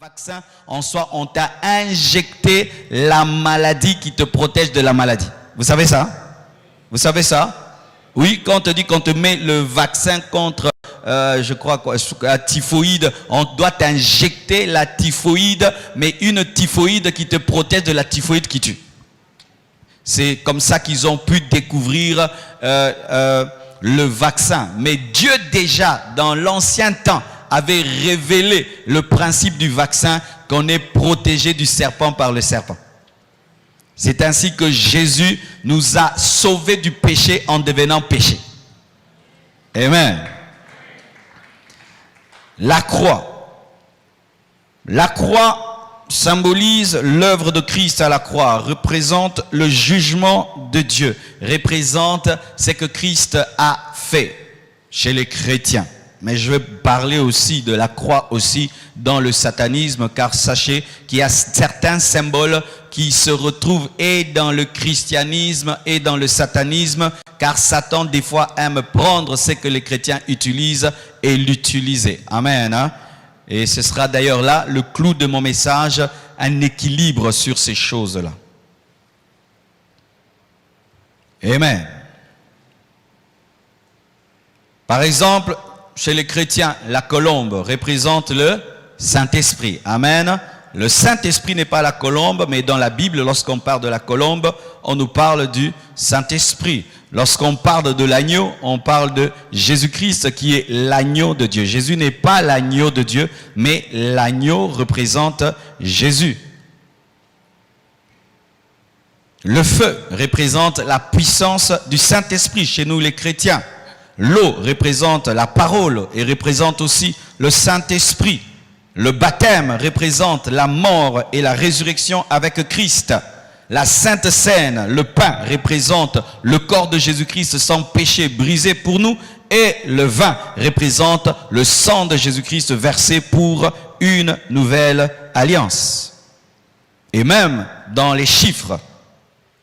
vaccin en soi, on t'a injecté la maladie qui te protège de la maladie. Vous savez ça? Vous savez ça? Oui, quand on te dit qu'on te met le vaccin contre, je crois quoi, la typhoïde, on doit t'injecter la typhoïde, mais une typhoïde qui te protège de la typhoïde qui tue. C'est comme ça qu'ils ont pu découvrir le vaccin. Mais Dieu déjà, dans l'ancien temps, avait révélé le principe du vaccin, qu'on est protégé du serpent par le serpent. C'est ainsi que Jésus nous a sauvés du péché en devenant péché. Amen. La croix. La croix symbolise l'œuvre de Christ à la croix, représente le jugement de Dieu, représente ce que Christ a fait chez les chrétiens. Mais je vais parler aussi de la croix aussi dans le satanisme, car sachez qu'il y a certains symboles qui se retrouvent et dans le christianisme et dans le satanisme, car Satan des fois aime prendre ce que les chrétiens utilisent et l'utiliser. Amen. Hein? Et ce sera d'ailleurs là le clou de mon message, un équilibre sur ces choses-là. Amen. Par exemple, chez les chrétiens, la colombe représente le Saint-Esprit. Amen. Le Saint-Esprit n'est pas la colombe, mais dans la Bible, lorsqu'on parle de la colombe, on nous parle du Saint-Esprit. Lorsqu'on parle de l'agneau, on parle de Jésus-Christ qui est l'agneau de Dieu. Jésus n'est pas l'agneau de Dieu, mais l'agneau représente Jésus. Le feu représente la puissance du Saint-Esprit chez nous les chrétiens. L'eau représente la parole et représente aussi le Saint-Esprit. Le baptême représente la mort et la résurrection avec Christ. La Sainte Seine, le pain, représente le corps de Jésus-Christ sans péché brisé pour nous. Et le vin représente le sang de Jésus-Christ versé pour une nouvelle alliance. Et même dans les chiffres,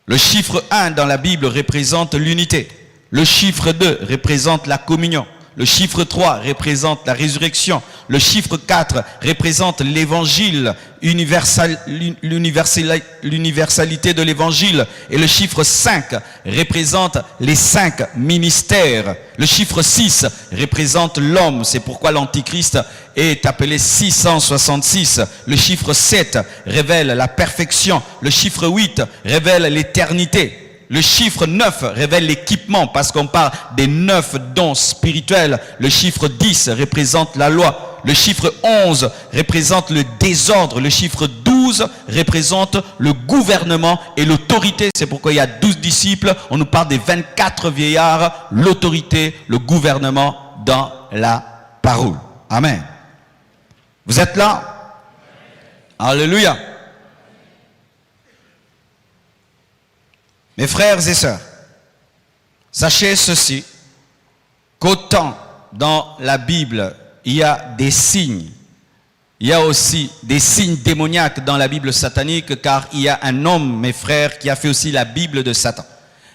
le chiffre 1 dans la Bible représente l'unité. Le chiffre 2 représente la communion. Le chiffre 3 représente la résurrection. Le chiffre 4 représente l'évangile, l'universalité de l'évangile. Et le chiffre 5 représente les 5 ministères. Le chiffre 6 représente l'homme. C'est pourquoi l'Antichrist est appelé 666. Le chiffre 7 révèle la perfection. Le chiffre 8 révèle l'éternité. Le chiffre 9 révèle l'équipement parce qu'on parle des 9 dons spirituels. Le chiffre 10 représente la loi. Le chiffre 11 représente le désordre. Le chiffre 12 représente le gouvernement et l'autorité. C'est pourquoi il y a 12 disciples. On nous parle des 24 vieillards, l'autorité, le gouvernement dans la parole. Amen. Vous êtes là? Alléluia. Mes frères et sœurs, sachez ceci, qu'autant dans la Bible, il y a des signes, il y a aussi des signes démoniaques dans la Bible satanique, car il y a un homme, mes frères, qui a fait aussi la Bible de Satan.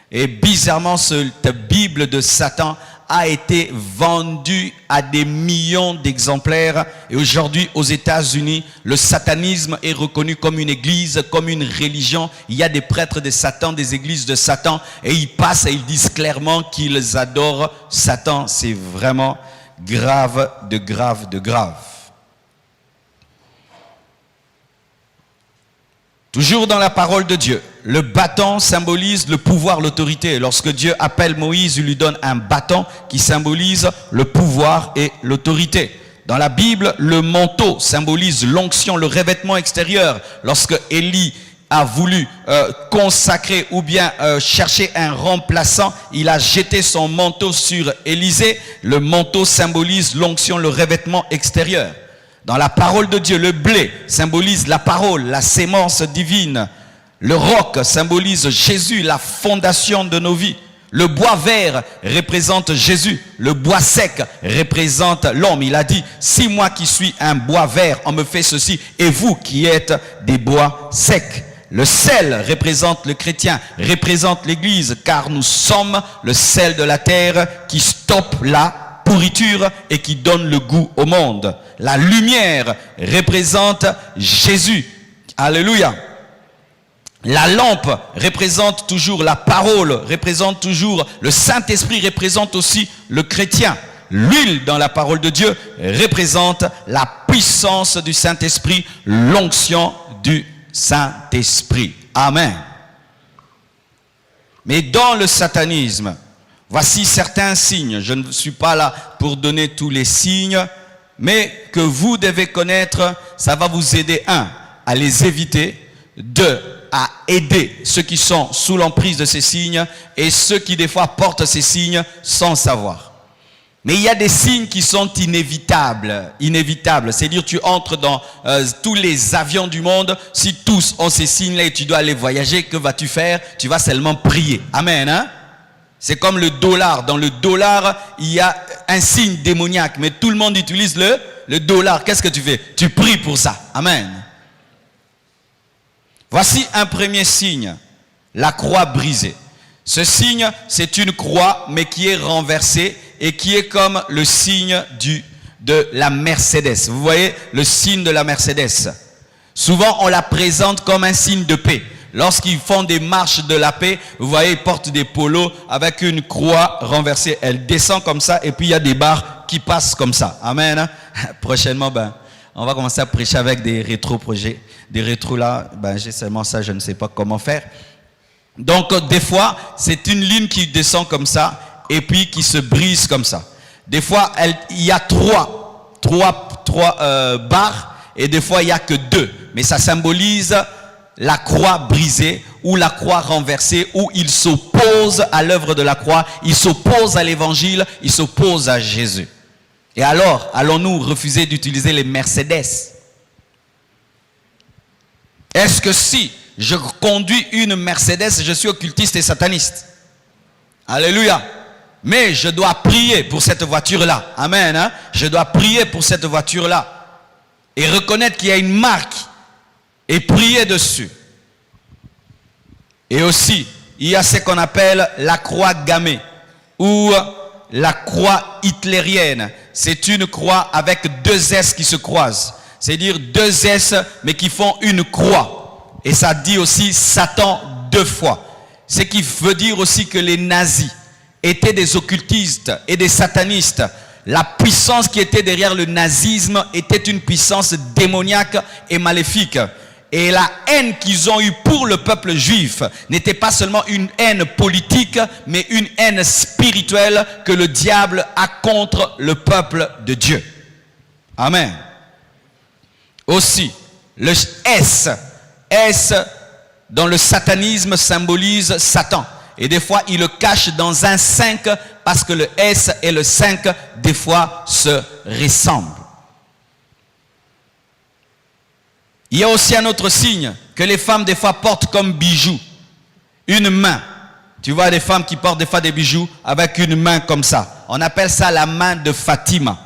Et bizarrement, cette Bible de Satan a été vendue à des millions d'exemplaires. Et aujourd'hui, aux États-Unis, le satanisme est reconnu comme une église, comme une religion. Il y a des prêtres de Satan, des églises de Satan, et ils passent et ils disent clairement qu'ils adorent Satan. C'est vraiment grave de grave de grave. Toujours dans la parole de Dieu, le bâton symbolise le pouvoir, l'autorité. Lorsque Dieu appelle Moïse, il lui donne un bâton qui symbolise le pouvoir et l'autorité. Dans la Bible, le manteau symbolise l'onction, le revêtement extérieur. Lorsque Élie a voulu consacrer ou bien chercher un remplaçant, il a jeté son manteau sur Élisée. Le manteau symbolise l'onction, le revêtement extérieur. Dans la parole de Dieu, le blé symbolise la parole, la sémence divine. Le roc symbolise Jésus, la fondation de nos vies. Le bois vert représente Jésus. Le bois sec représente l'homme. Il a dit, si moi qui suis un bois vert, on me fait ceci, et vous qui êtes des bois secs. Le sel représente le chrétien, représente l'église, car nous sommes le sel de la terre qui stoppe la pourriture et qui donne le goût au monde. La lumière représente Jésus. Alléluia. La lampe représente toujours la parole, représente toujours le Saint-Esprit, représente aussi le chrétien. L'huile dans la parole de Dieu représente la puissance du Saint-Esprit, l'onction du Saint-Esprit. Amen. Mais dans le satanisme, voici certains signes. Je ne suis pas là pour donner tous les signes, mais que vous devez connaître, ça va vous aider, à les éviter, 2, à aider ceux qui sont sous l'emprise de ces signes et ceux qui des fois portent ces signes sans savoir. Mais il y a des signes qui sont inévitables. C'est-à-dire tu entres dans tous les avions du monde, si tous ont ces signes-là et tu dois aller voyager, que vas-tu faire? Tu vas seulement prier. Amen, hein? C'est comme le dollar. Dans le dollar, il y a un signe démoniaque, mais tout le monde utilise le dollar. Qu'est-ce que tu fais? Tu pries pour ça. Amen. Voici un premier signe, la croix brisée. Ce signe, c'est une croix, mais qui est renversée et qui est comme le signe de la Mercedes. Vous voyez le signe de la Mercedes. Souvent, on la présente comme un signe de paix. Lorsqu'ils font des marches de la paix, vous voyez, ils portent des polos avec une croix renversée. Elle descend comme ça et puis il y a des barres qui passent comme ça. Amen. Prochainement, on va commencer à prêcher avec des rétro-projets. Des rétros là, j'ai seulement ça, je ne sais pas comment faire. Donc, des fois, c'est une ligne qui descend comme ça et puis qui se brise comme ça. Des fois, il y a trois barres et des fois, il n'y a que 2. Mais ça symbolise la croix brisée ou la croix renversée où il s'oppose à l'œuvre de la croix, il s'oppose à l'évangile, il s'oppose à Jésus. Et alors, allons-nous refuser d'utiliser les Mercedes? Est-ce que si je conduis une Mercedes, je suis occultiste et sataniste? Alléluia. Mais je dois prier pour cette voiture-là. Amen. Hein? Je dois prier pour cette voiture-là. Et reconnaître qu'il y a une marque. Et prier dessus. Et aussi, il y a ce qu'on appelle la croix gammée. Ou la croix hitlérienne. C'est une croix avec 2 S qui se croisent. C'est-à-dire 2 S, mais qui font une croix. Et ça dit aussi Satan 2 fois. Ce qui veut dire aussi que les nazis étaient des occultistes et des satanistes. La puissance qui était derrière le nazisme était une puissance démoniaque et maléfique. Et la haine qu'ils ont eue pour le peuple juif n'était pas seulement une haine politique, mais une haine spirituelle que le diable a contre le peuple de Dieu. Amen. Aussi, le S dans le satanisme symbolise Satan. Et des fois, il le cache dans un 5 parce que le S et le 5, des fois, se ressemblent. Il y a aussi un autre signe que les femmes, des fois, portent comme bijou. Une main. Tu vois des femmes qui portent des fois des bijoux avec une main comme ça. On appelle ça la main de Fatima.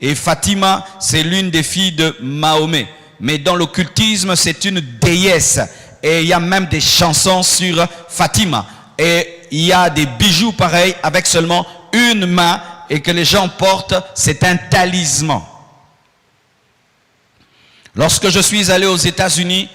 Et Fatima, c'est l'une des filles de Mahomet. Mais dans l'occultisme, c'est une déesse. Et il y a même des chansons sur Fatima. Et il y a des bijoux pareils avec seulement une main et que les gens portent, c'est un talisman. Lorsque je suis allé aux États-Unis,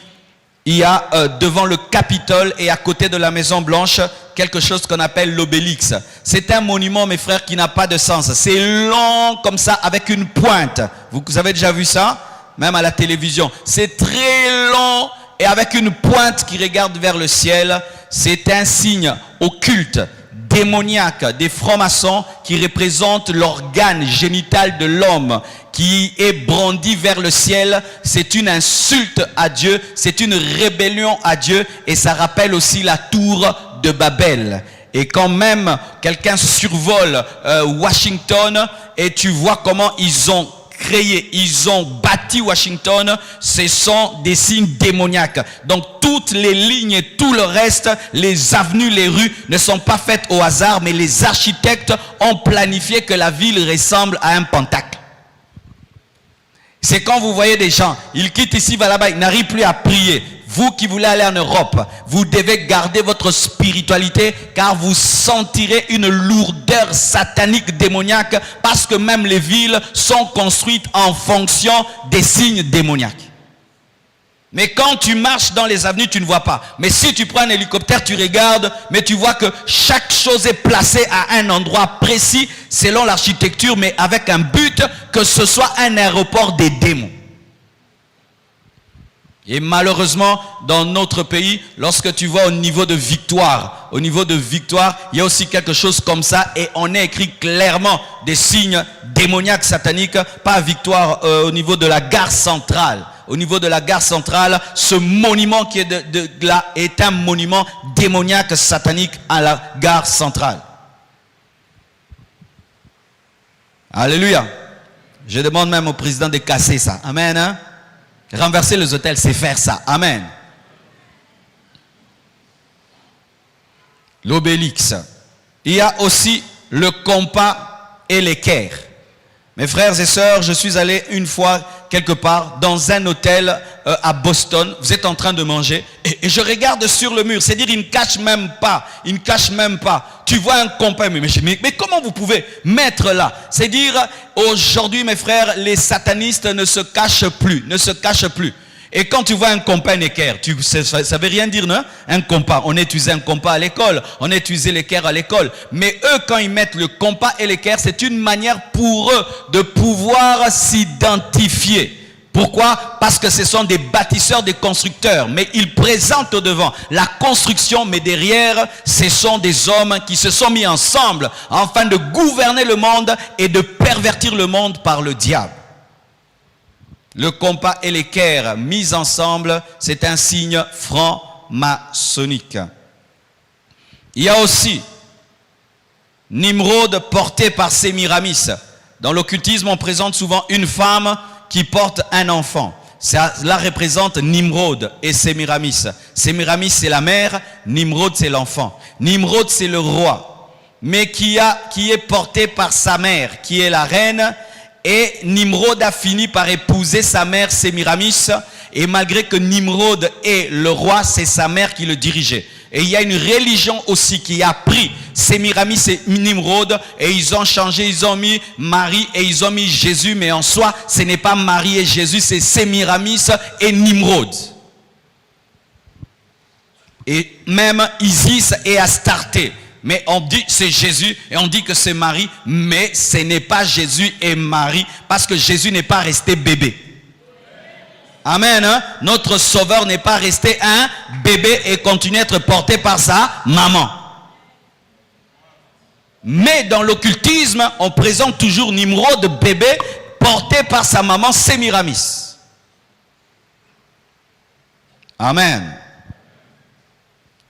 il y a devant le Capitole et à côté de la Maison Blanche, quelque chose qu'on appelle l'obélix. C'est un monument, mes frères, qui n'a pas de sens. C'est long comme ça avec une pointe. Vous avez déjà vu ça? Même à la télévision. C'est très long et avec une pointe qui regarde vers le ciel. C'est un signe occulte, démoniaque, des francs-maçons qui représentent l'organe génital de l'homme qui est brandi vers le ciel. C'est une insulte à Dieu, c'est une rébellion à Dieu et ça rappelle aussi la tour de Babel. Et quand même quelqu'un survole Washington et tu vois comment ils ont bâti Washington, ce sont des signes démoniaques. Donc toutes les lignes et tout le reste, les avenues, les rues ne sont pas faites au hasard, mais les architectes ont planifié que la ville ressemble à un pentacle. C'est quand vous voyez des gens, ils quittent ici, va là-bas, ils n'arrivent plus à prier. vous qui voulez aller en Europe, vous devez garder votre spiritualité car vous sentirez une lourdeur satanique démoniaque parce que même les villes sont construites en fonction des signes démoniaques. Mais quand tu marches dans les avenues, tu ne vois pas. Mais si tu prends un hélicoptère, tu regardes, mais tu vois que chaque chose est placée à un endroit précis, selon l'architecture, mais avec un but, que ce soit un aéroport des démons. Et malheureusement, dans notre pays, lorsque tu vois au niveau de Victoire, il y a aussi quelque chose comme ça, et on a écrit clairement des signes démoniaques sataniques, pas à Victoire, au niveau de la gare centrale. Au niveau de la gare centrale, ce monument qui est là est un monument démoniaque satanique à la gare centrale. Alléluia. Je demande même au président de casser ça. Amen. Hein? Renverser les hôtels, c'est faire ça. Amen. L'obélix. Il y a aussi le compas et l'équerre. Mes frères et sœurs, je suis allé une fois quelque part dans un hôtel à Boston. Vous êtes en train de manger et je regarde sur le mur. C'est-à-dire, il ne cache même pas. Il ne cache même pas. Tu vois un compas. Mais comment vous pouvez mettre là? C'est-à-dire, aujourd'hui, mes frères, les satanistes ne se cachent plus. Ne se cachent plus. Et quand tu vois un compas, un équerre, ça ne veut rien dire, non? Un compas, on utilisait un compas à l'école, on utilisait l'équerre à l'école. Mais eux, quand ils mettent le compas et l'équerre, c'est une manière pour eux de pouvoir s'identifier. Pourquoi? Parce que ce sont des bâtisseurs, des constructeurs. Mais ils présentent au devant la construction, mais derrière, ce sont des hommes qui se sont mis ensemble afin de gouverner le monde et de pervertir le monde par le diable. Le compas et l'équerre mis ensemble, c'est un signe franc-maçonnique. Il y a aussi Nimrod porté par Sémiramis. Dans l'occultisme, on présente souvent une femme qui porte un enfant. Cela représente Nimrod et Sémiramis. Sémiramis, c'est la mère, Nimrod, c'est l'enfant. Nimrod, c'est le roi, mais qui est porté par sa mère, qui est la reine. Et Nimrod a fini par épouser sa mère Sémiramis. Et malgré que Nimrod est le roi, c'est sa mère qui le dirigeait. Et il y a une religion aussi qui a pris Sémiramis et Nimrod. Et ils ont changé, ils ont mis Marie et ils ont mis Jésus. Mais en soi, ce n'est pas Marie et Jésus, c'est Sémiramis et Nimrod. Et même Isis et Astarté. Mais on dit c'est Jésus et on dit que c'est Marie, mais ce n'est pas Jésus et Marie parce que Jésus n'est pas resté bébé. Amen. Hein? Notre sauveur n'est pas resté un bébé et continue à être porté par sa maman. Mais dans l'occultisme, on présente toujours Nimrod bébé porté par sa maman Sémiramis. Amen.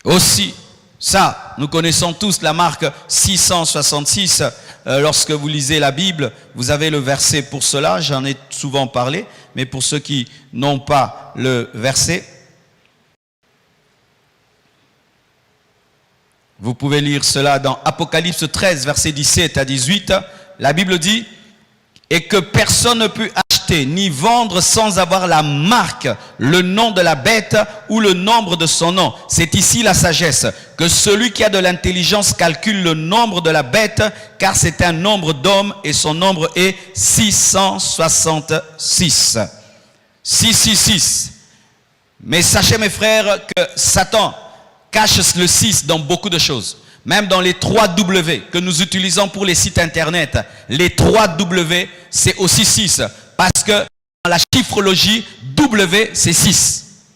Aussi, ça, nous connaissons tous la marque 666. Lorsque vous lisez la Bible, vous avez le verset pour cela. J'en ai souvent parlé. Mais pour ceux qui n'ont pas le verset, vous pouvez lire cela dans Apocalypse 13, verset 17 à 18. La Bible dit « Et que personne ne peut acheter ni vendre sans avoir la marque, le nom de la bête ou le nombre de son nom. C'est ici la sagesse. Que celui qui a de l'intelligence calcule le nombre de la bête, car c'est un nombre d'hommes et son nombre est 666. 666. Mais sachez mes frères que Satan cache le 6 dans beaucoup de choses. Même dans les 3W que nous utilisons pour les sites internet, les 3W, c'est aussi 6. Parce que dans la chiffrologie, W, c'est 6.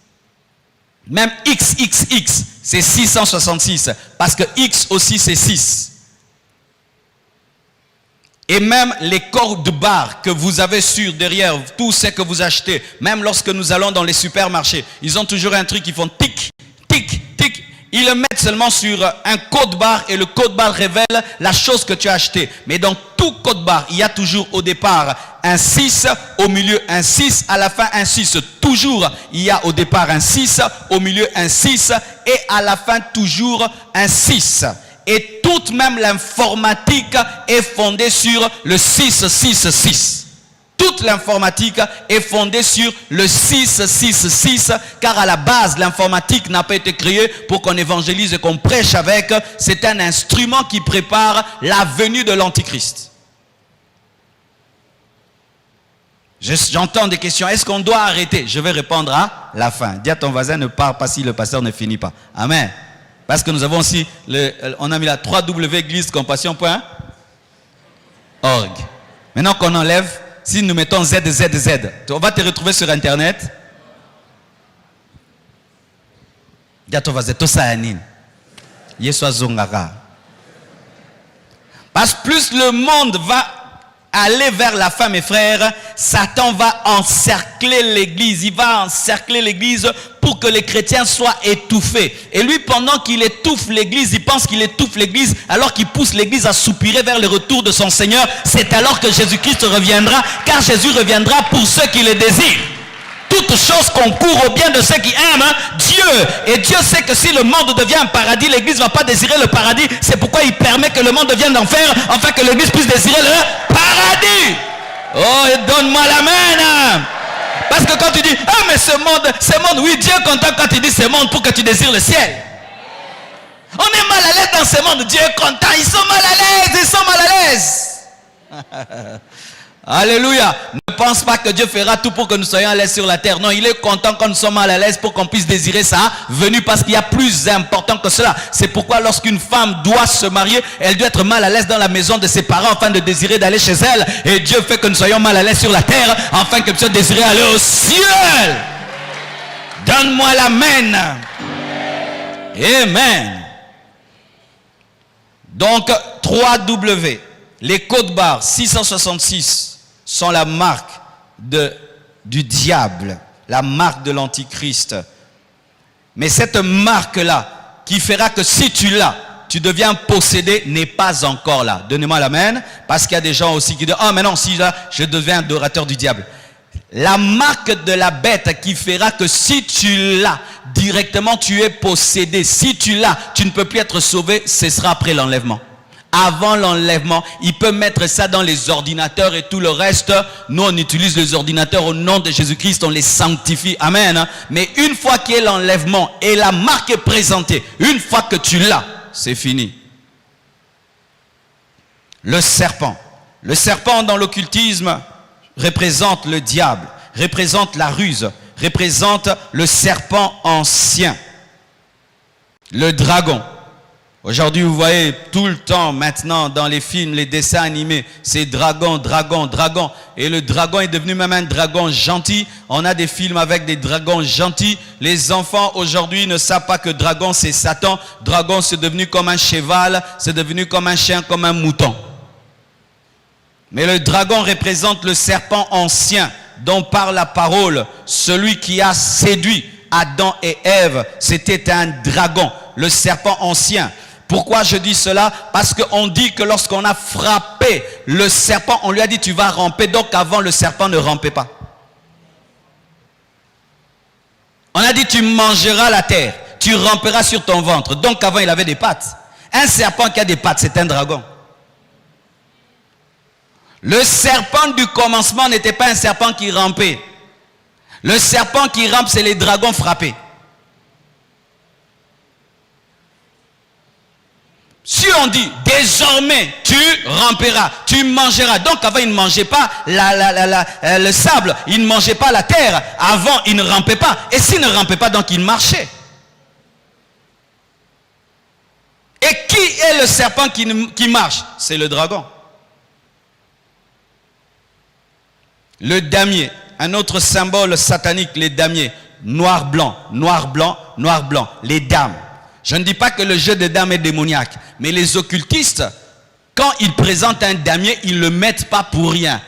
Même XXX, c'est 666. Parce que X aussi, c'est 6. Et même les codes barres que vous avez sur derrière, tout ce que vous achetez, même lorsque nous allons dans les supermarchés, ils ont toujours un truc qui font tic, tic, tic. Ils le mettent seulement sur un code barre et le code barre révèle la chose que tu as acheté. Mais dans tout code barre, il y a toujours au départ un 6, au milieu un 6, à la fin un 6. Toujours, il y a au départ un 6, au milieu un 6 et à la fin toujours un 6. Et toute même l'informatique est fondée sur le 666. Toute l'informatique est fondée sur le 666, car à la base, l'informatique n'a pas été créée pour qu'on évangélise et qu'on prêche avec. C'est un instrument qui prépare la venue de l'Antichrist. J'entends des questions. Est-ce qu'on doit arrêter? Je vais répondre à la fin. Dis à ton voisin, ne pars pas si le pasteur ne finit pas. Amen. Parce que nous avons aussi, on a mis la www.églisecompassion.org. Maintenant qu'on enlève, si nous mettons ZZZ, on va te retrouver sur Internet. Dis à ton voisin, tout ça anine. Yeswa zongara. Parce que plus le monde va aller vers la fin, mes frères, Satan va encercler l'église. Il va encercler l'église pour que les chrétiens soient étouffés. Et lui, pendant qu'il étouffe l'église, il pense qu'il étouffe l'église, alors qu'il pousse l'église à soupirer vers le retour de son Seigneur. C'est alors que Jésus-Christ reviendra, car Jésus reviendra pour ceux qui le désirent. Toute chose concourt au bien de ceux qui aiment Dieu. Et Dieu sait que si le monde devient un paradis, l'église ne va pas désirer le paradis. C'est pourquoi il permet que le monde devienne enfer, afin que l'église puisse désirer le paradis. Oh, et donne-moi l'amen. Parce que quand tu dis, ah mais ce monde, oui, Dieu est content quand il dit ce monde pour que tu désires le ciel. On est mal à l'aise dans ce monde, Dieu est content, ils sont mal à l'aise. Alléluia. Ne pense pas que Dieu fera tout pour que nous soyons à l'aise sur la terre. Non, il est content quand nous sommes mal à l'aise pour qu'on puisse désirer sa venue, parce qu'il y a plus important que cela. C'est pourquoi lorsqu'une femme doit se marier, elle doit être mal à l'aise dans la maison de ses parents afin de désirer d'aller chez elle. Et Dieu fait que nous soyons mal à l'aise sur la terre afin que nous puissions désirer aller au ciel. Donne-moi l'amen. Amen. Donc 3W, les codes barres 666 sont la marque du diable, la marque de l'antichrist. Mais cette marque-là, qui fera que si tu l'as, tu deviens possédé, n'est pas encore là. Donnez-moi l'amen, parce qu'il y a des gens aussi qui disent, ah mais non, si là, je deviens adorateur du diable. La marque de la bête qui fera que si tu l'as, directement tu es possédé. Si tu l'as, tu ne peux plus être sauvé, ce sera après l'enlèvement. Avant l'enlèvement, il peut mettre ça dans les ordinateurs et tout le reste. Nous, on utilise les ordinateurs au nom de Jésus-Christ, on les sanctifie. Amen. Mais une fois qu'il y a l'enlèvement et la marque est présentée, une fois que tu l'as, c'est fini. Le serpent. Le serpent dans l'occultisme représente le diable, représente la ruse, représente le serpent ancien. Le dragon. Aujourd'hui, vous voyez tout le temps maintenant dans les films, les dessins animés, c'est dragon, dragon, dragon. Et le dragon est devenu même un dragon gentil. On a des films avec des dragons gentils. Les enfants aujourd'hui ne savent pas que dragon c'est Satan. Dragon c'est devenu comme un cheval, c'est devenu comme un chien, comme un mouton. Mais le dragon représente le serpent ancien dont parle la parole. Celui qui a séduit Adam et Ève, c'était un dragon, le serpent ancien. Pourquoi je dis cela? Parce qu'on dit que lorsqu'on a frappé le serpent, on lui a dit tu vas ramper. Donc avant le serpent ne rampait pas. On a dit tu mangeras la terre, tu ramperas sur ton ventre. Donc avant il avait des pattes. Un serpent qui a des pattes, c'est un dragon. Le serpent du commencement n'était pas un serpent qui rampait. Le serpent qui rampe, c'est les dragons frappés. Si on dit désormais tu ramperas, tu mangeras. Donc avant il ne mangeait pas le sable, il ne mangeait pas la terre. Avant il ne rampait pas. Et s'il ne rampait pas, donc il marchait. Et qui est le serpent qui marche? C'est le dragon. Le damier, un autre symbole satanique, les damiers. Noir, blanc, noir, blanc, noir, blanc. Les dames. Je ne dis pas que le jeu des dames est démoniaque, mais les occultistes, quand ils présentent un damier, ils ne le mettent pas pour rien.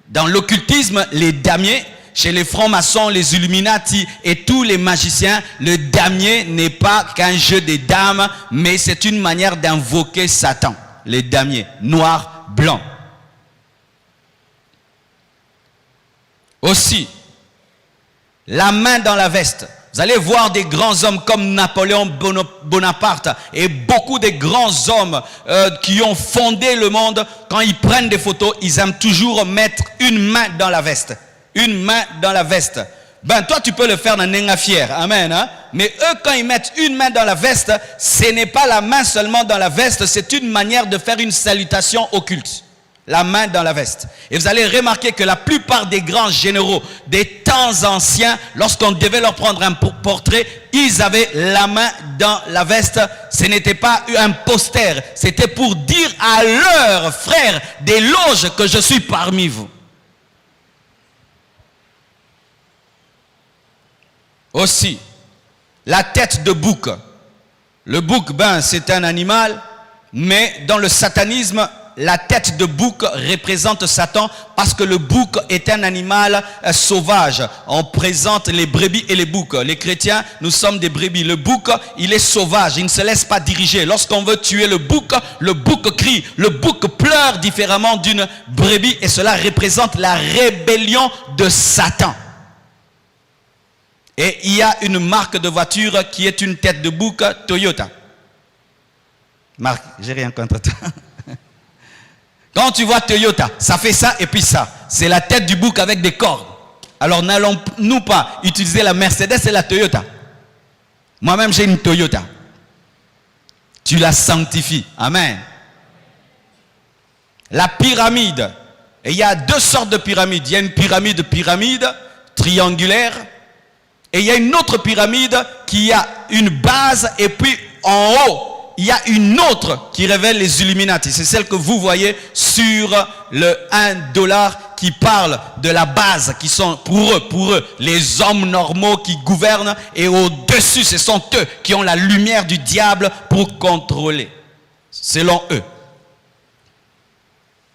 Dans l'occultisme, les damiers, chez les francs-maçons, les Illuminati et tous les magiciens, le damier n'est pas qu'un jeu des dames, mais c'est une manière d'invoquer Satan. Les damiers, noir, blanc. Aussi, la main dans la veste. Vous allez voir des grands hommes comme Napoléon Bonaparte et beaucoup de grands hommes qui ont fondé le monde. Quand ils prennent des photos, ils aiment toujours mettre une main dans la veste. Une main dans la veste. Ben toi tu peux le faire dans Nenga Fier, amen. Hein? Mais eux quand ils mettent une main dans la veste, ce n'est pas la main seulement dans la veste, c'est une manière de faire une salutation occulte. La main dans la veste. Et vous allez remarquer que la plupart des grands généraux des temps anciens, lorsqu'on devait leur prendre un portrait, ils avaient la main dans la veste. Ce n'était pas un poster, c'était pour dire à leurs frères des loges que je suis parmi vous. Aussi, la tête de bouc. Le bouc, ben, c'est un animal, mais dans le satanisme, la tête de bouc représente Satan parce que le bouc est un animal sauvage. On présente les brebis et les boucs. Les chrétiens, nous sommes des brebis. Le bouc, il est sauvage, il ne se laisse pas diriger. Lorsqu'on veut tuer le bouc crie. Le bouc pleure différemment d'une brebis et cela représente la rébellion de Satan. Et il y a une marque de voiture qui est une tête de bouc, Toyota. Marc, j'ai rien contre toi. Quand tu vois Toyota, ça fait ça et puis ça. C'est la tête du bouc avec des cordes. Alors n'allons-nous pas utiliser la Mercedes et la Toyota. Moi-même j'ai une Toyota. Tu la sanctifies. Amen. La pyramide. Et il y a deux sortes de pyramides. Il y a une pyramide triangulaire. Et il y a une autre pyramide qui a une base et puis en haut, il y a une autre qui révèle les Illuminati. C'est celle que vous voyez sur le $1 qui parle de la base, qui sont pour eux, les hommes normaux qui gouvernent. Et au-dessus, ce sont eux qui ont la lumière du diable pour contrôler, selon eux.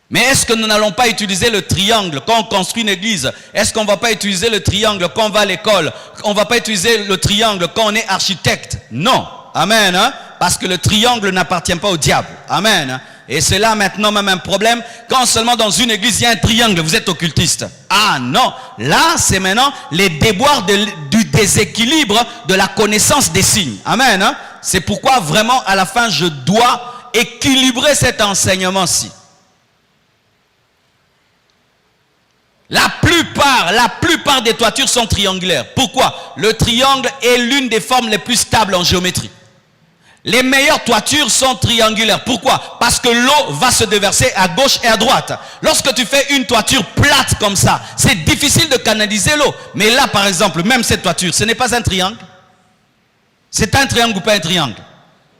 Mais est-ce que nous n'allons pas utiliser le triangle quand on construit une église? Est-ce qu'on ne va pas utiliser le triangle quand on va à l'école? On ne va pas utiliser le triangle quand on est architecte? Non. Amen. Hein? Parce que le triangle n'appartient pas au diable. Amen. Et c'est là maintenant même un problème. Quand seulement dans une église il y a un triangle, vous êtes occultiste. Ah non. Là c'est maintenant les déboires du déséquilibre de la connaissance des signes. Amen. Hein? C'est pourquoi vraiment à la fin je dois équilibrer cet enseignement-ci. La plupart des toitures sont triangulaires. Pourquoi? Le triangle est l'une des formes les plus stables en géométrie. Les meilleures toitures sont triangulaires. Pourquoi? Parce que l'eau va se déverser à gauche et à droite. Lorsque tu fais une toiture plate comme ça, c'est difficile de canaliser l'eau. Mais là, par exemple, même cette toiture, ce n'est pas un triangle. C'est un triangle ou pas un triangle?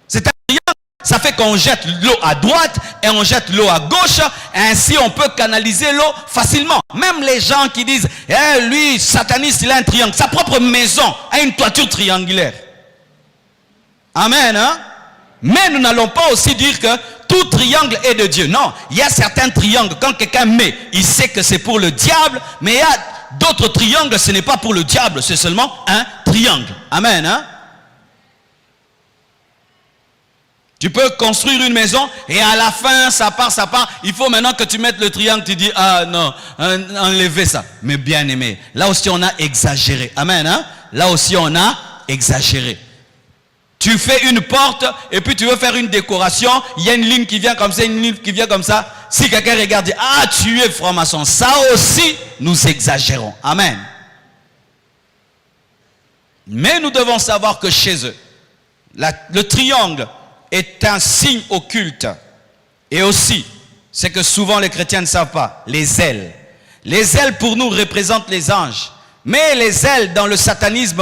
C'est un triangle. Ça fait qu'on jette l'eau à droite et on jette l'eau à gauche. Ainsi, on peut canaliser l'eau facilement. Même les gens qui disent, lui, sataniste, il a un triangle. Sa propre maison a une toiture triangulaire. Amen. Hein? Mais nous n'allons pas aussi dire que tout triangle est de Dieu. Non, il y a certains triangles. Quand quelqu'un met, il sait que c'est pour le diable. Mais il y a d'autres triangles, ce n'est pas pour le diable. C'est seulement un triangle. Amen. Hein? Tu peux construire une maison et à la fin, ça part. Il faut maintenant que tu mettes le triangle, tu dis, ah non, enlevez ça. Mais bien aimé, là aussi on a exagéré. Amen. Hein? Là aussi on a exagéré. Tu fais une porte et puis tu veux faire une décoration, il y a une ligne qui vient comme ça, une ligne qui vient comme ça. Si quelqu'un regarde, dit, ah tu es franc-maçon. Ça aussi, nous exagérons. Amen. Mais nous devons savoir que chez eux, le triangle est un signe occulte. Et aussi, c'est que souvent les chrétiens ne savent pas, les ailes. Les ailes pour nous représentent les anges. Mais les ailes dans le satanisme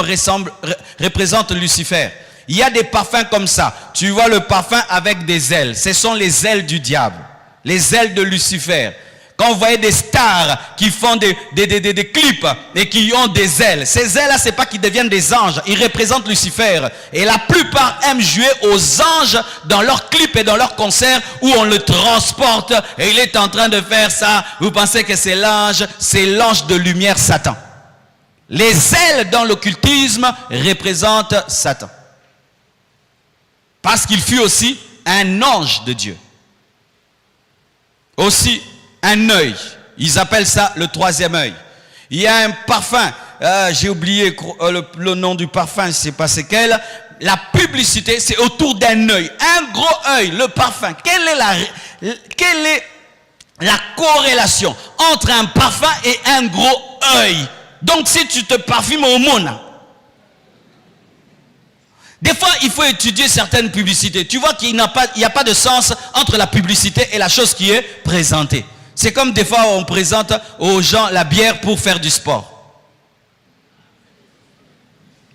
représentent Lucifer. Il y a des parfums comme ça. Tu vois le parfum avec des ailes. Ce sont les ailes du diable. Les ailes de Lucifer. Quand vous voyez des stars qui font des clips et qui ont des ailes, ces ailes-là, c'est pas qu'ils deviennent des anges. Ils représentent Lucifer. Et la plupart aiment jouer aux anges dans leurs clips et dans leurs concerts où on le transporte et il est en train de faire ça. Vous pensez que c'est l'ange de lumière Satan. Les ailes dans l'occultisme représentent Satan. Parce qu'il fut aussi un ange de Dieu. Aussi un œil. Ils appellent ça le troisième œil. Il y a un parfum j'ai oublié le nom du parfum, je ne sais pas c'est quel. La publicité, c'est autour d'un œil, un gros œil, le parfum. Quelle est la corrélation entre un parfum et un gros œil? Donc si tu te parfumes au monde, des fois il faut étudier certaines publicités. Tu vois qu'il n'y a pas de sens entre la publicité et la chose qui est présentée. C'est comme des fois on présente aux gens la bière pour faire du sport.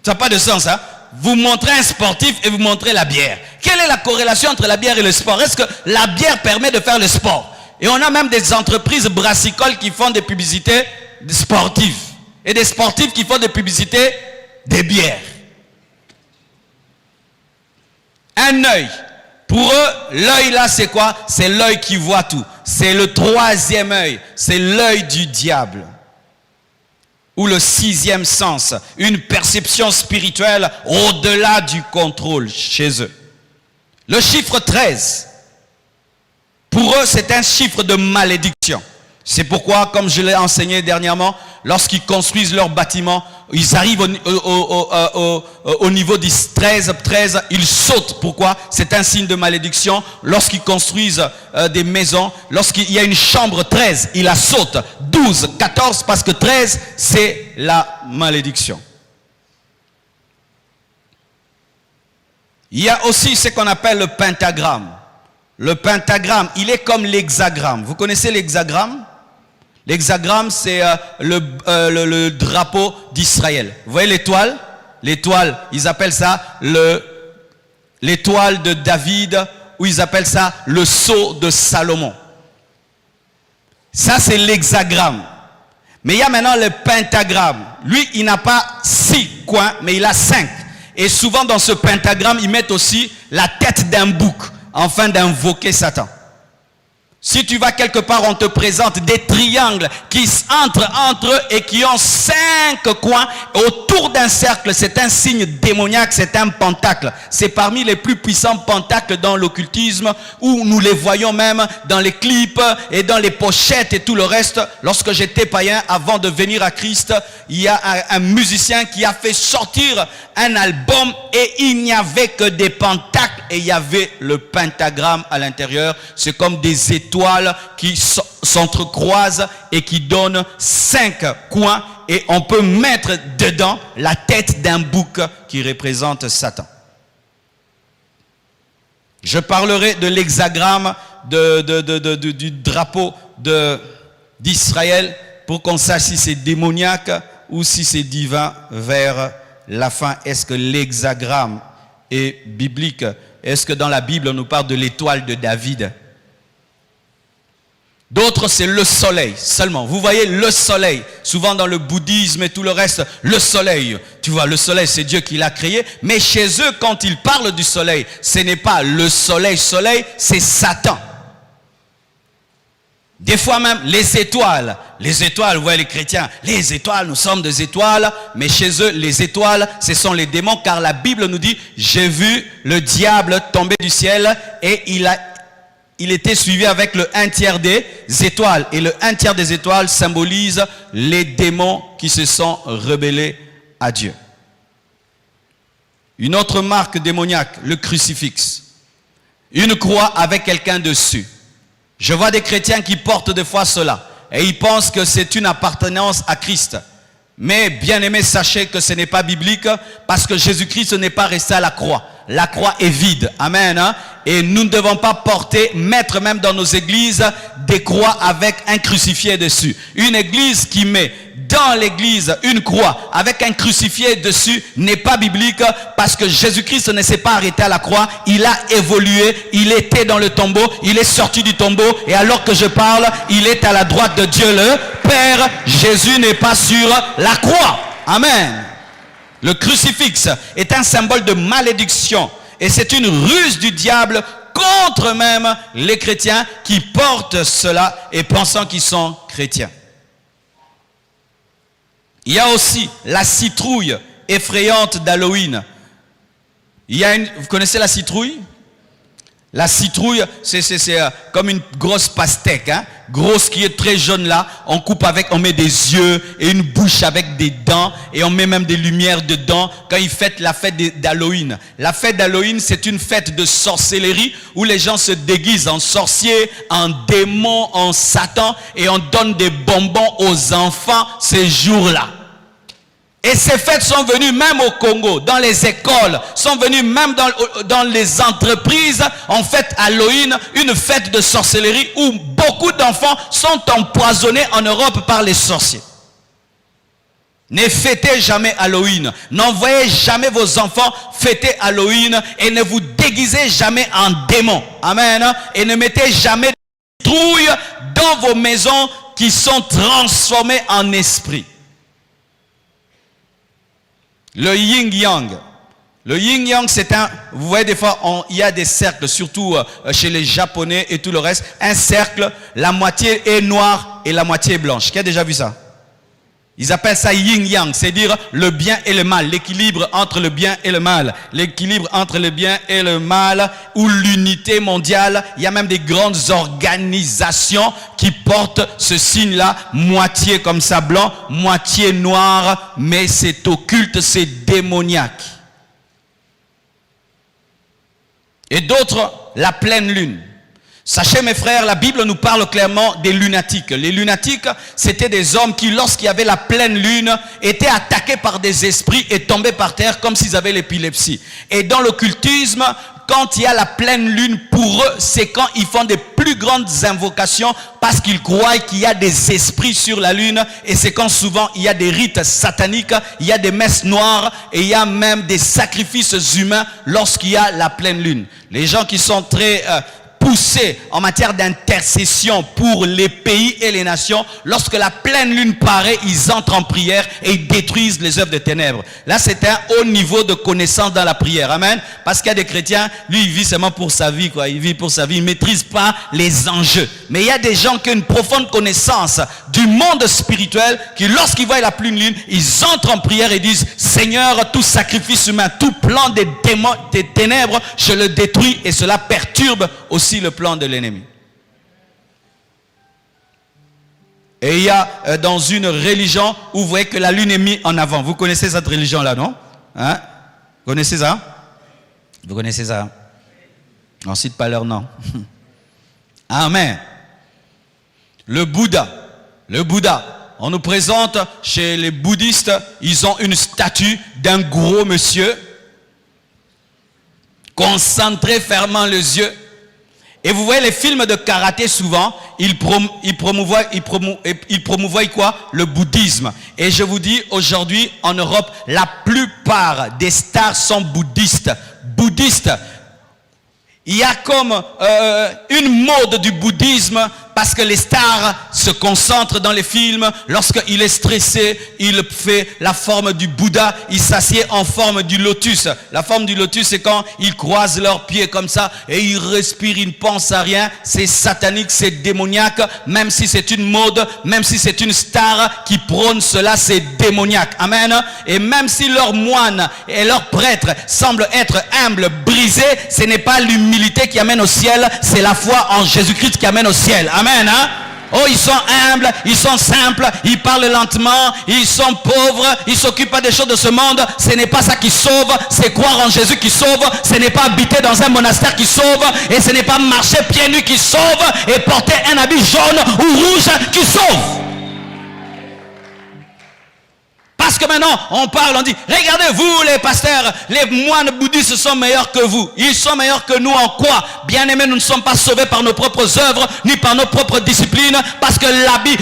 Ça n'a pas de sens, hein? Vous montrez un sportif et vous montrez la bière. Quelle est la corrélation entre la bière et le sport? Est-ce que la bière permet de faire le sport? Et on a même des entreprises brassicoles qui font des publicités sportives. Et des sportifs qui font des publicités des bières. Un œil. Pour eux, l'œil là c'est quoi? C'est l'œil qui voit tout. C'est le troisième œil. C'est l'œil du diable. Ou le sixième sens. Une perception spirituelle au-delà du contrôle chez eux. Le chiffre 13. Pour eux, c'est un chiffre de malédiction. C'est pourquoi, comme je l'ai enseigné dernièrement, lorsqu'ils construisent leur bâtiment, ils arrivent au niveau du 13, ils sautent. Pourquoi? C'est un signe de malédiction. Lorsqu'ils construisent des maisons, lorsqu'il y a une chambre 13, ils la sautent. 12, 14, parce que 13, c'est la malédiction. Il y a aussi ce qu'on appelle le pentagramme. Le pentagramme, il est comme l'hexagramme. Vous connaissez l'hexagramme? L'hexagramme, c'est le drapeau d'Israël. Vous voyez l'étoile? L'étoile, ils appellent ça l'étoile de David, ou ils appellent ça le sceau de Salomon. Ça, c'est l'hexagramme. Mais il y a maintenant le pentagramme. Lui, il n'a pas 6 coins, mais il a 5. Et souvent, dans ce pentagramme, ils mettent aussi la tête d'un bouc, afin d'invoquer Satan. Si tu vas quelque part, on te présente des triangles qui entrent entre eux et qui ont 5 coins autour d'un cercle. C'est un signe démoniaque, c'est un pentacle. C'est parmi les plus puissants pentacles dans l'occultisme, où nous les voyons même dans les clips et dans les pochettes et tout le reste. Lorsque j'étais païen, avant de venir à Christ, il y a un musicien qui a fait sortir un album et il n'y avait que des pentacles et il y avait le pentagramme à l'intérieur. C'est comme des étoiles qui s'entrecroisent et qui donnent 5 coins, et on peut mettre dedans la tête d'un bouc qui représente Satan. Je parlerai de l'hexagramme du drapeau d'Israël pour qu'on sache si c'est démoniaque ou si c'est divin vers la fin. Est-ce que l'hexagramme est biblique? Est-ce que dans la Bible on nous parle de l'étoile de David? D'autres, c'est le soleil seulement. Vous voyez le soleil. Souvent dans le bouddhisme et tout le reste, le soleil. Tu vois, le soleil, c'est Dieu qui l'a créé. Mais chez eux, quand ils parlent du soleil, ce n'est pas le soleil, c'est Satan. Des fois même, les étoiles. Les étoiles, vous voyez les chrétiens, les étoiles, nous sommes des étoiles. Mais chez eux, les étoiles, ce sont les démons. Car la Bible nous dit, j'ai vu le diable tomber du ciel et il était suivi avec le 1/3 des étoiles. Et le 1/3 des étoiles symbolise les démons qui se sont rebellés à Dieu. Une autre marque démoniaque, le crucifix. Une croix avec quelqu'un dessus. Je vois des chrétiens qui portent des fois cela. Et ils pensent que c'est une appartenance à Christ. Mais bien aimés, sachez que ce n'est pas biblique, parce que Jésus-Christ n'est pas resté à la croix. La croix est vide. Amen. Hein? Et nous ne devons pas mettre même dans nos églises des croix avec un crucifié dessus. Une église qui met dans l'église une croix avec un crucifié dessus n'est pas biblique, parce que Jésus-Christ ne s'est pas arrêté à la croix. Il a évolué, il était dans le tombeau, il est sorti du tombeau, et alors que je parle, il est à la droite de Dieu le Père. Jésus n'est pas sur la croix. Amen. Le crucifix est un symbole de malédiction, et c'est une ruse du diable contre même les chrétiens qui portent cela et pensant qu'ils sont chrétiens. Il y a aussi la citrouille effrayante d'Halloween. Vous connaissez la citrouille? La citrouille, c'est comme une grosse pastèque, hein? Grosse qui est très jaune là. On coupe avec, on met des yeux et une bouche avec des dents et on met même des lumières dedans quand ils fêtent la fête d'Halloween. La fête d'Halloween, c'est une fête de sorcellerie où les gens se déguisent en sorciers, en démons, en Satan et on donne des bonbons aux enfants ces jours-là. Et ces fêtes sont venues même au Congo, dans les écoles, sont venues même dans les entreprises. On fête Halloween, une fête de sorcellerie où beaucoup d'enfants sont empoisonnés en Europe par les sorciers. Ne fêtez jamais Halloween. N'envoyez jamais vos enfants fêter Halloween et ne vous déguisez jamais en démon. Amen. Et ne mettez jamais de trouille dans vos maisons qui sont transformées en esprit. Le yin-yang. Le yin-yang, c'est un... Vous voyez, des fois, il y a des cercles, surtout chez les Japonais et tout le reste. Un cercle, la moitié est noire et la moitié est blanche. Qui a déjà vu ça? Ils appellent ça yin-yang, c'est-à-dire le bien et le mal, l'équilibre entre le bien et le mal. L'équilibre entre le bien et le mal, ou l'unité mondiale. Il y a même des grandes organisations qui portent ce signe-là, moitié comme ça blanc, moitié noir, mais c'est occulte, c'est démoniaque. Et d'autres, la pleine lune. Sachez mes frères, la Bible nous parle clairement des lunatiques. Les lunatiques, c'était des hommes qui, lorsqu'il y avait la pleine lune, étaient attaqués par des esprits et tombaient par terre comme s'ils avaient l'épilepsie. Et dans l'occultisme, quand il y a la pleine lune, pour eux, c'est quand ils font des plus grandes invocations parce qu'ils croient qu'il y a des esprits sur la lune. Et c'est quand souvent il y a des rites sataniques, il y a des messes noires et il y a même des sacrifices humains lorsqu'il y a la pleine lune. Les gens qui sont très... poussés en matière d'intercession pour les pays et les nations, lorsque la pleine lune paraît, ils entrent en prière et ils détruisent les œuvres des ténèbres. Là, c'est un haut niveau de connaissance dans la prière. Amen. Parce qu'il y a des chrétiens, lui, il vit seulement pour sa vie, quoi. Il vit pour sa vie, il ne maîtrise pas les enjeux. Mais il y a des gens qui ont une profonde connaissance du monde spirituel, qui, lorsqu'ils voient la pleine lune, ils entrent en prière et disent, Seigneur, tout sacrifice humain, tout plan des démons, des ténèbres, je le détruis, et cela perturbe aussi le plan de l'ennemi. Et il y a dans une religion où vous voyez que la lune est mise en avant. Vous connaissez cette religion-là, non? Hein? Vous connaissez ça? Vous connaissez ça? On ne cite pas leur nom. Amen. Le Bouddha. Le Bouddha. On nous présente chez les bouddhistes, ils ont une statue d'un gros monsieur, concentré, fermant les yeux. Et vous voyez les films de karaté souvent, ils promouvoient quoi? Le bouddhisme. Et je vous dis, aujourd'hui, en Europe, la plupart des stars sont bouddhistes. Il y a comme une mode du bouddhisme parce que les stars se concentrent dans les films. Lorsqu'il est stressé, il fait la forme du Bouddha, il s'assied en forme du lotus. La forme du lotus, c'est quand ils croisent leurs pieds comme ça et ils respirent, ils ne pensent à rien. C'est satanique, c'est démoniaque. Même si c'est une mode, même si c'est une star qui prône cela, c'est démoniaque. Amen. Et même si leurs moines et leurs prêtres semblent être humbles, brisés, ce n'est pas l'humilité qui amène au ciel, c'est la foi en Jésus-Christ qui amène au ciel. Amen, hein? Oh, ils sont humbles, ils sont simples, ils parlent lentement, ils sont pauvres, ils s'occupent pas des choses de ce monde. Ce n'est pas ça qui sauve, c'est croire en Jésus qui sauve. Ce n'est pas habiter dans un monastère qui sauve. Et ce n'est pas marcher pieds nus qui sauve. Et porter un habit jaune ou rouge qui sauve. Parce que maintenant, on parle, on dit, regardez vous les pasteurs, les moines bouddhistes sont meilleurs que vous. Ils sont meilleurs que nous en quoi? Bien aimés, nous ne sommes pas sauvés par nos propres œuvres, ni par nos propres disciplines, parce que l'habit,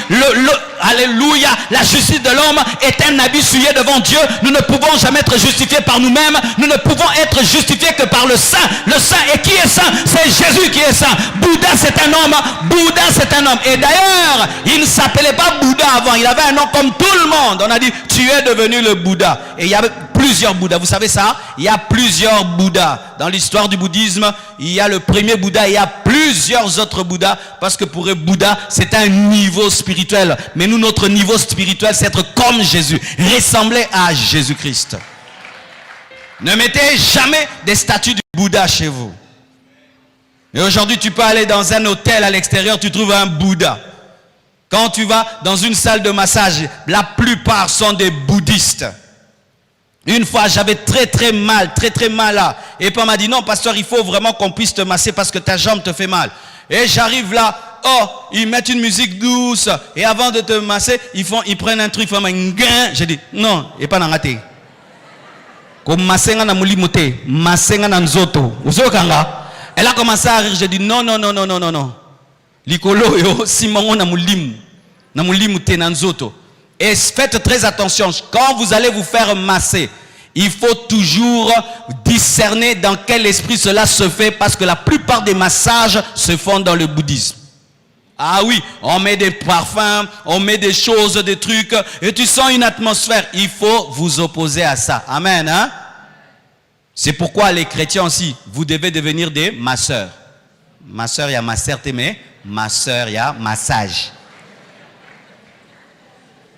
alléluia, la justice de l'homme est un habit souillé devant Dieu. Nous ne pouvons jamais être justifiés par nous-mêmes, nous ne pouvons être justifiés que par le Saint. Le Saint, et qui est Saint? C'est Jésus qui est Saint. Bouddha, c'est un homme. Bouddha, c'est un homme. Et d'ailleurs, il ne s'appelait pas Bouddha avant, il avait un nom comme tout le monde. On a dit, tu es devenu le Bouddha. Et il y avait plusieurs Bouddhas. Vous savez ça? Il y a plusieurs Bouddhas. Dans l'histoire du bouddhisme, il y a le premier Bouddha, il y a plusieurs autres Bouddhas. Parce que pour eux, Bouddha, c'est un niveau spirituel. Mais nous, notre niveau spirituel, c'est être comme Jésus. Ressembler à Jésus-Christ. Ne mettez jamais des statues du Bouddha chez vous. Et aujourd'hui, tu peux aller dans un hôtel à l'extérieur, tu trouves un Bouddha. Quand tu vas dans une salle de massage, la plupart sont des bouddhistes. Une fois, j'avais très mal là. Et puis on m'a dit, non, pasteur, il faut vraiment qu'on puisse te masser parce que ta jambe te fait mal. Et j'arrive là, oh, ils mettent une musique douce. Et avant de te masser, ils prennent un truc, ils font un gain. J'ai dit, non, et pas dans la tête. Comme massenga na mulimote, massenga na nzoto. Elle a commencé à rire, j'ai dit, non. Likolo yo simongo na mulimu te na nzoto. Et faites très attention, quand vous allez vous faire masser, il faut toujours discerner dans quel esprit cela se fait, parce que la plupart des massages se font dans le bouddhisme. Ah oui, on met des parfums, on met des choses, des trucs, et tu sens une atmosphère. Il faut vous opposer à ça. Amen. Hein? C'est pourquoi les chrétiens aussi, vous devez devenir des masseurs. Masseur, il y a masseur, mais masseur, il y a massage.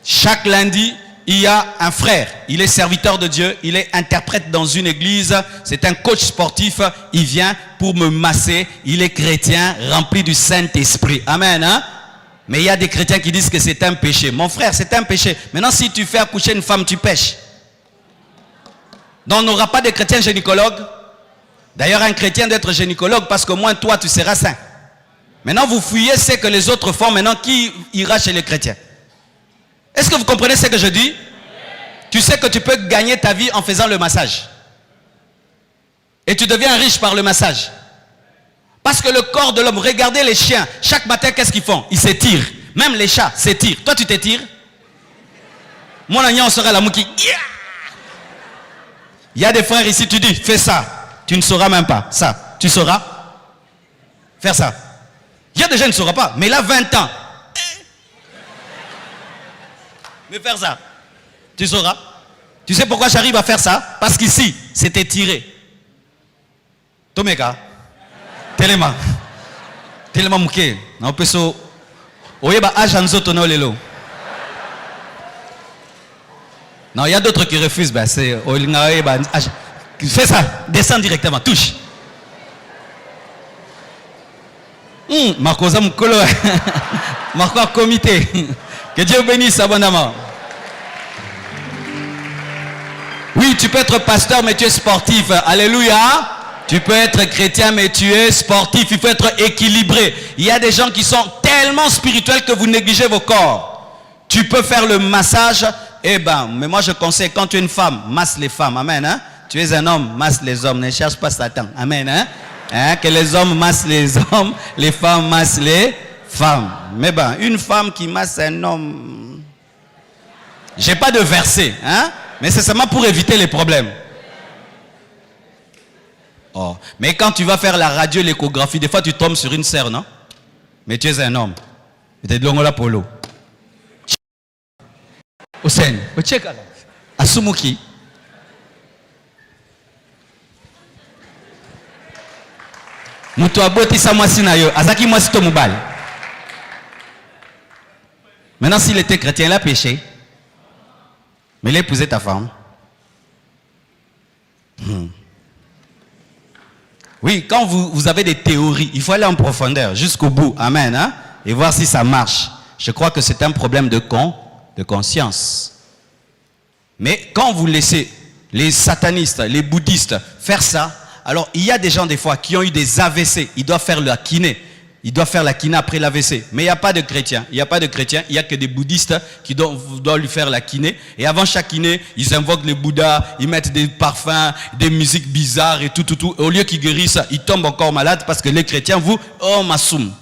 Chaque lundi, il y a un frère. Il est serviteur de Dieu, il est interprète dans une église. C'est un coach sportif. Il vient pour me masser. Il est chrétien, rempli du Saint-Esprit. Amen. Hein? Mais il y a des chrétiens qui disent que c'est un péché. Mon frère, c'est un péché. Maintenant, si tu fais accoucher une femme, tu pêches. Donc, on n'aura pas de chrétiens gynécologues. D'ailleurs, un chrétien doit être gynécologue parce que moins toi, tu seras saint. Maintenant, vous fouillez ce que les autres font. Maintenant, qui ira chez les chrétiens? Est-ce que vous comprenez ce que je dis? Tu sais que tu peux gagner ta vie en faisant le massage. Et tu deviens riche par le massage. Parce que le corps de l'homme, regardez les chiens. Chaque matin, qu'est-ce qu'ils font? Ils s'étirent. Même les chats s'étirent. Toi, tu t'étires? Mon agneau, on sera la mouki. Il y a des frères ici, tu dis, fais ça. Tu ne sauras même pas. Ça, tu sauras faire ça. Il y a des gens qui ne sauront pas. Mais là, 20 ans. Mais faire ça, tu sauras. Tu sais pourquoi j'arrive à faire ça? Parce qu'ici, c'était tiré. Tomeka. Tellement mouké. On peut so. Oyeba ajanzo tono lelo. Non, il y a d'autres qui refusent. Ben, c'est fais ça, descends directement, touche. Marcosa Mukolo. Marco comité. Que Dieu bénisse abondamment. Oui, tu peux être pasteur, mais tu es sportif. Alléluia. Tu peux être chrétien, mais tu es sportif. Il faut être équilibré. Il y a des gens qui sont tellement spirituels que vous négligez vos corps. Tu peux faire le massage. Eh ben, mais moi je conseille, quand tu es une femme, masse les femmes. Amen. Hein? Tu es un homme, masse les hommes. Ne cherche pas Satan. Amen. Hein? Que les hommes massent les hommes, les femmes massent les femmes. Mais ben, une femme qui masse un homme, j'ai pas de verset, hein? Mais c'est seulement pour éviter les problèmes. Oh. Mais quand tu vas faire la radio, l'échographie, des fois tu tombes sur une sœur, non? Mais tu es un homme. Tu es de l'ongola polo. Osen, Asumuki. Mutu aboti sa mwasi na yo, azaki mwasi to mobile. Maintenant, s'il était chrétien, il a péché. Mais il a épousé ta femme. Oui, quand vous avez des théories, il faut aller en profondeur, jusqu'au bout. Amen. Hein? Et voir si ça marche. Je crois que c'est un problème de conscience. Mais quand vous laissez les satanistes, les bouddhistes faire ça, alors il y a des gens des fois qui ont eu des AVC. Ils doivent faire la kiné. Ils doivent faire la kiné après l'AVC. Mais il n'y a pas de chrétiens. Il n'y a pas de chrétiens. Il n'y a que des bouddhistes qui doivent lui faire la kiné. Et avant chaque kiné, ils invoquent les Bouddhas. Ils mettent des parfums, des musiques bizarres et tout. Et au lieu qu'ils guérissent, ils tombent encore malades parce que les chrétiens, vous, oh masoum.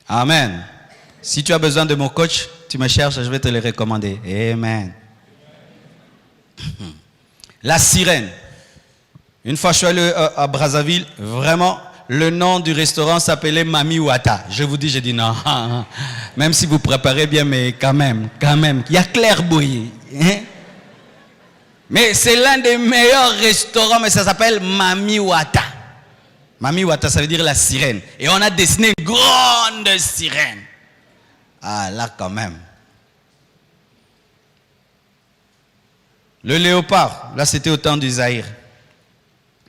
Amen. Si tu as besoin de mon coach, tu me cherches, je vais te le recommander. Amen. La sirène. Une fois je suis allé à Brazzaville, vraiment, le nom du restaurant s'appelait Mami Wata. Je vous dis, j'ai dit non. Même si vous préparez bien, mais quand même. Il y a Claire Bouilly. Hein? Mais c'est l'un des meilleurs restaurants, mais ça s'appelle Mami Wata. Mami Wata, ça veut dire la sirène. Et on a dessiné une grande sirène. Ah, là quand même. Le léopard, là c'était au temps du Zaïre.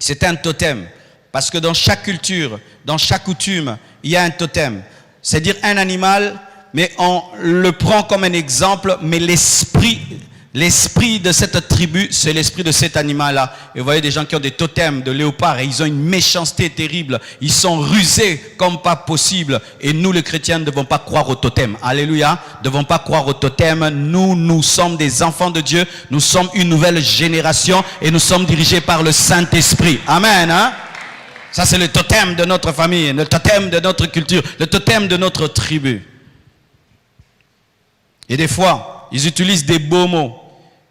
C'est un totem. Parce que dans chaque culture, dans chaque coutume, il y a un totem. C'est-à-dire un animal, mais on le prend comme un exemple, mais l'esprit de cette tribu, c'est l'esprit de cet animal-là. Et vous voyez des gens qui ont des totems de léopard et ils ont une méchanceté terrible. Ils sont rusés comme pas possible. Et nous, les chrétiens, ne devons pas croire au totem. Alléluia. Ne devons pas croire au totem. Nous sommes des enfants de Dieu. Nous sommes une nouvelle génération et nous sommes dirigés par le Saint-Esprit. Amen. Hein? Ça, c'est le totem de notre famille, le totem de notre culture, le totem de notre tribu. Et des fois, ils utilisent des beaux mots.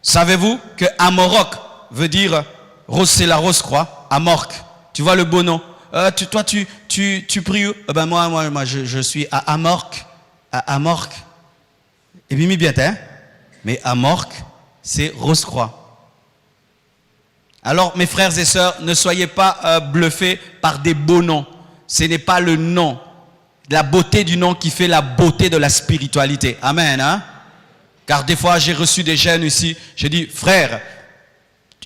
Savez-vous que Amorok veut dire rose, c'est la rose croix. Amork. Tu vois le beau nom. Toi, tu pries où? Ben moi, je suis à Amork. À Amork. Et bien, bien, hein? Mais Amork, c'est rose croix. Alors, mes frères et sœurs, ne soyez pas bluffés par des beaux noms. Ce n'est pas le nom, la beauté du nom qui fait la beauté de la spiritualité. Amen. Hein? Car des fois, j'ai reçu des jeunes ici. J'ai dit, frère,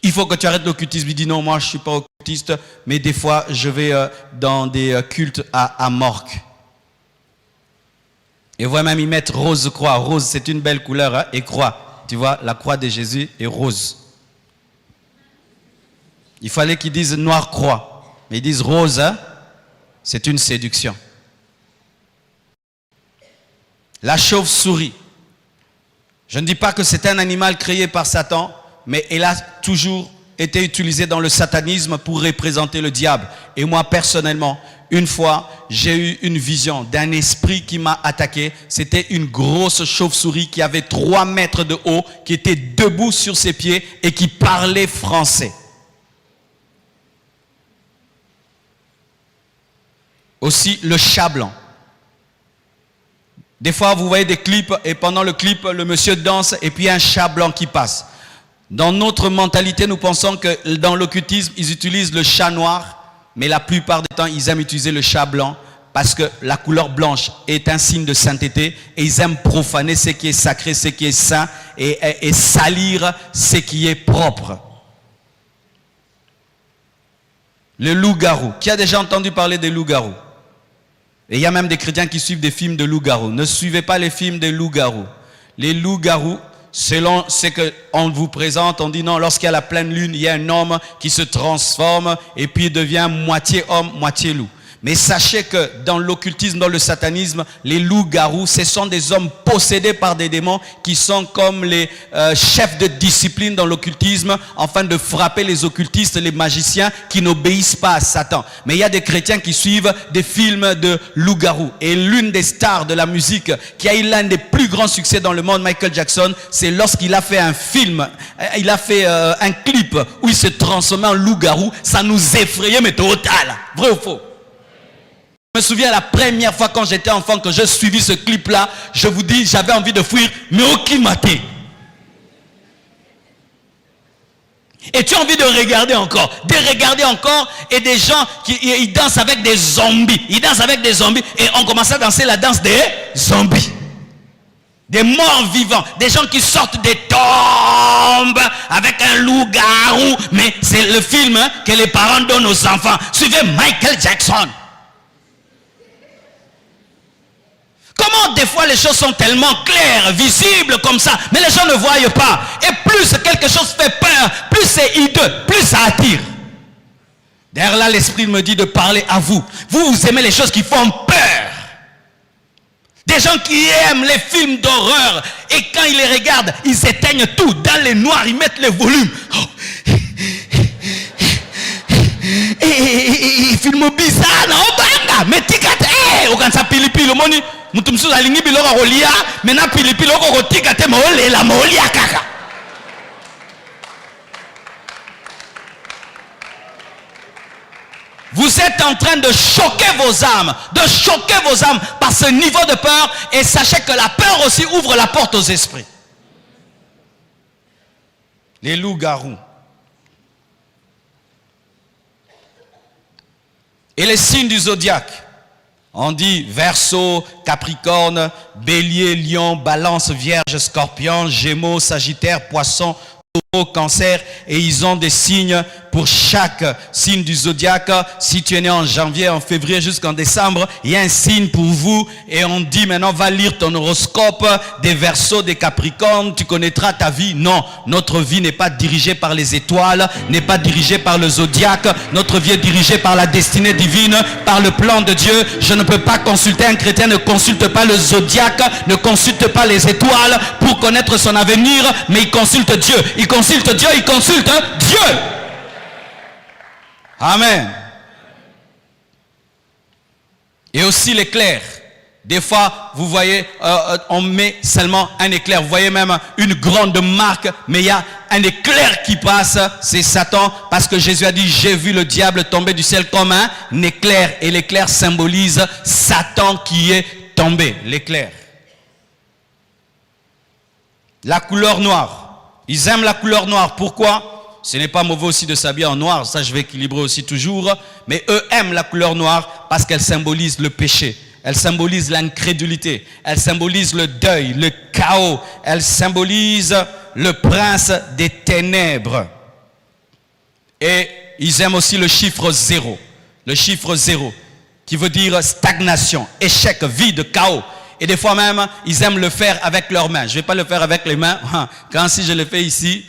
il faut que tu arrêtes l'occultisme. Il dit, non, moi, je ne suis pas occultiste. Mais des fois, je vais dans des cultes à Morque. Et voilà, même, ils mettent rose croix. Rose, c'est une belle couleur. Hein? Et croix. Tu vois, la croix de Jésus est rose. Il fallait qu'ils disent noir croix. Mais ils disent rose, hein? C'est une séduction. La chauve-souris. Je ne dis pas que c'est un animal créé par Satan, mais elle a toujours été utilisée dans le satanisme pour représenter le diable. Et moi, personnellement, une fois, j'ai eu une vision d'un esprit qui m'a attaqué. C'était une grosse chauve-souris qui avait 3 mètres de haut, qui était debout sur ses pieds et qui parlait français. Aussi le chat blanc. Des fois, vous voyez des clips et pendant le clip, le monsieur danse et puis il y a un chat blanc qui passe. Dans notre mentalité, nous pensons que dans l'occultisme, ils utilisent le chat noir, mais la plupart du temps, ils aiment utiliser le chat blanc parce que la couleur blanche est un signe de sainteté et ils aiment profaner ce qui est sacré, ce qui est saint et salir ce qui est propre. Le loup-garou. Qui a déjà entendu parler des loups-garous? Et il y a même des chrétiens qui suivent des films de loups-garous. Ne suivez pas les films des loups-garous. Les loups-garous, selon ce qu'on vous présente, on dit non, lorsqu'il y a la pleine lune, il y a un homme qui se transforme et puis il devient moitié homme, moitié loup. Mais sachez que dans l'occultisme, dans le satanisme, les loups-garous, ce sont des hommes possédés par des démons qui sont comme les chefs de discipline dans l'occultisme, afin de frapper les occultistes, les magiciens qui n'obéissent pas à Satan. Mais il y a des chrétiens qui suivent des films de loups-garous. Et l'une des stars de la musique qui a eu l'un des plus grands succès dans le monde, Michael Jackson, c'est lorsqu'il a fait un film, il a fait un clip où il se transformait en loup-garou. Ça nous effrayait, mais total. Vrai ou faux? Je me souviens la première fois quand j'étais enfant que je suivis ce clip-là, je vous dis, j'avais envie de fuir, mais aucun maté. Et tu as envie de regarder encore, et des gens qui ils dansent avec des zombies. Ils dansent avec des zombies et on commence à danser la danse des zombies. Des morts vivants, des gens qui sortent des tombes avec un loup-garou. Mais c'est le film que les parents donnent aux enfants. Suivez Michael Jackson. Comment des fois les choses sont tellement claires, visibles comme ça, mais les gens ne voient pas. Et plus quelque chose fait peur, plus c'est hideux, plus ça attire. D'ailleurs là, l'Esprit me dit de parler à vous. Vous aimez les choses qui font peur. Des gens qui aiment les films d'horreur. Et quand ils les regardent, ils éteignent tout. Dans les noirs, ils mettent le volume. Oh. Et film bizarre, non, banga. Mais tikate, on ça pilipili, le moni. Mutumsu alingi biloko kolia, mena pilipili oko kotikate maole la maolia kaka. Vous êtes en train de choquer vos âmes, par ce niveau de peur, et sachez que la peur aussi ouvre la porte aux esprits. Les loups-garous. Et les signes du zodiaque. On dit Verseau, Capricorne, Bélier, Lion, Balance, Vierge, Scorpion, Gémeaux, Sagittaire, Poisson, cancer, et ils ont des signes pour chaque signe du zodiaque. Si tu es né en janvier, en février jusqu'en décembre, il y a un signe pour vous, et on dit maintenant va lire ton horoscope des Verseaux, des Capricornes, tu connaîtras ta vie. Non, notre vie n'est pas dirigée par les étoiles, n'est pas dirigée par le zodiaque. Notre vie est dirigée par la destinée divine, par le plan de Dieu. Je ne peux pas consulter un chrétien, ne consulte pas le zodiaque, ne consulte pas les étoiles pour connaître son avenir, mais il consulte Dieu. Il consulte Dieu, il consulte Dieu. Amen. Et aussi l'éclair. Des fois, vous voyez, on met seulement un éclair. Vous voyez même une grande marque, mais il y a un éclair qui passe. C'est Satan, parce que Jésus a dit, j'ai vu le diable tomber du ciel comme un éclair. Et l'éclair symbolise Satan qui est tombé. L'éclair. La couleur noire. Ils aiment la couleur noire. Pourquoi ? Ce n'est pas mauvais aussi de s'habiller en noir. Ça, je vais équilibrer aussi toujours. Mais eux aiment la couleur noire parce qu'elle symbolise le péché. Elle symbolise l'incrédulité. Elle symbolise le deuil, le chaos. Elle symbolise le prince des ténèbres. Et ils aiment aussi le chiffre 0. Le chiffre 0, qui veut dire stagnation, échec, vide, chaos. Et des fois même, ils aiment le faire avec leurs mains. Je ne vais pas le faire avec les mains. Quand si je le fais ici,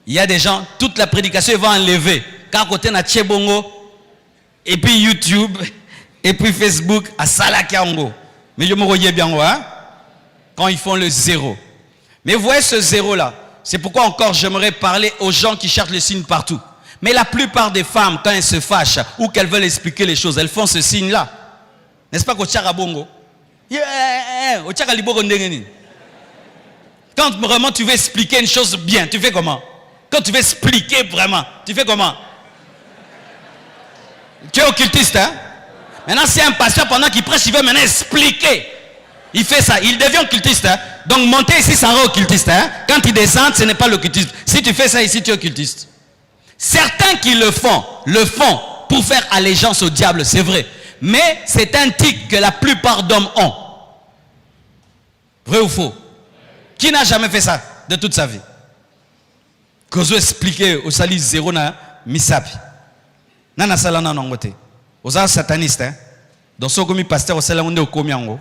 il y a des gens, toute la prédication, ils vont enlever. Quand côté na Tchébongo, et puis YouTube, et puis Facebook, à Salakiango. Mais je me voyais bien, hein? Quand ils font le 0. Mais vous voyez ce 0-là. C'est pourquoi encore j'aimerais parler aux gens qui cherchent les signes partout. Mais la plupart des femmes, quand elles se fâchent ou qu'elles veulent expliquer les choses, elles font ce signe-là. N'est-ce pas qu'au Tcharabongo? Quand vraiment tu veux expliquer une chose bien, tu fais comment? Quand tu veux expliquer vraiment, tu fais comment? Tu es occultiste, hein? Maintenant, si un pasteur, pendant qu'il prêche, il veut maintenant expliquer. Il fait ça, il devient occultiste, hein? Donc, monter ici, ça rend occultiste, hein? Quand il descend, ce n'est pas l'occultisme. Si tu fais ça ici, tu es occultiste. Certains qui le font pour faire allégeance au diable, c'est vrai. Mais c'est un tic que la plupart d'hommes ont. Vrai ou faux? Qui n'a jamais fait ça de toute sa vie? Que je expliquer au sali 0 na misapi. Nana salana nangote. Aux gens satanistes, hein. Dans ce comme pasteur au salamonde au komiango.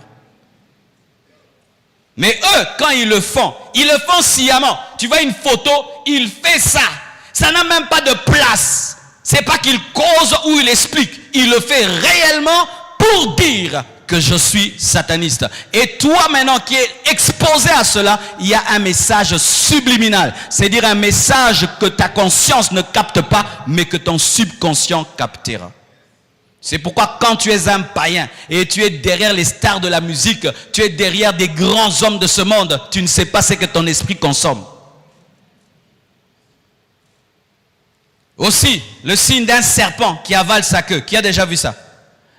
Mais eux, quand ils le font sciemment. Tu vois une photo, il fait ça. Ça n'a même pas de place. C'est pas qu'il cause ou il explique. Il le fait réellement pour dire que je suis sataniste. Et toi maintenant qui es exposé à cela, il y a un message subliminal. C'est-à-dire un message que ta conscience ne capte pas, mais que ton subconscient captera. C'est pourquoi quand tu es un païen et tu es derrière les stars de la musique, tu es derrière des grands hommes de ce monde, tu ne sais pas ce que ton esprit consomme. Aussi, le signe d'un serpent qui avale sa queue. Qui a déjà vu ça?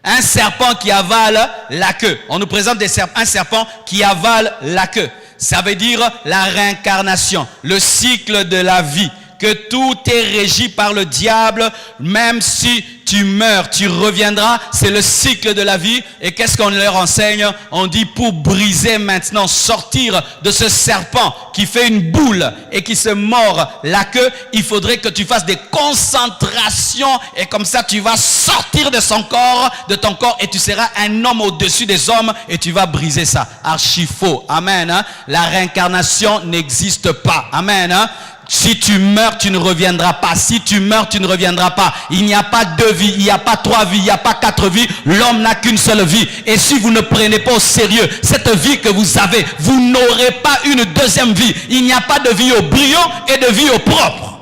Un serpent qui avale la queue. On nous présente un serpent qui avale la queue. Ça veut dire la réincarnation, le cycle de la vie. Que tout est régi par le diable, même si tu meurs, tu reviendras. C'est le cycle de la vie. Et qu'est-ce qu'on leur enseigne? On dit pour briser maintenant, sortir de ce serpent qui fait une boule et qui se mord la queue, il faudrait que tu fasses des concentrations et comme ça tu vas sortir de son corps, de ton corps et tu seras un homme au-dessus des hommes et tu vas briser ça. Archi faux. Amen. Hein? La réincarnation n'existe pas. Amen. Hein? Si tu meurs, tu ne reviendras pas. Si tu meurs, tu ne reviendras pas. Il n'y a pas 2 vies, il n'y a pas 3 vies, il n'y a pas 4 vies. L'homme n'a qu'une seule vie. Et si vous ne prenez pas au sérieux cette vie que vous avez, vous n'aurez pas une deuxième vie. Il n'y a pas de vie au brillant et de vie au propre.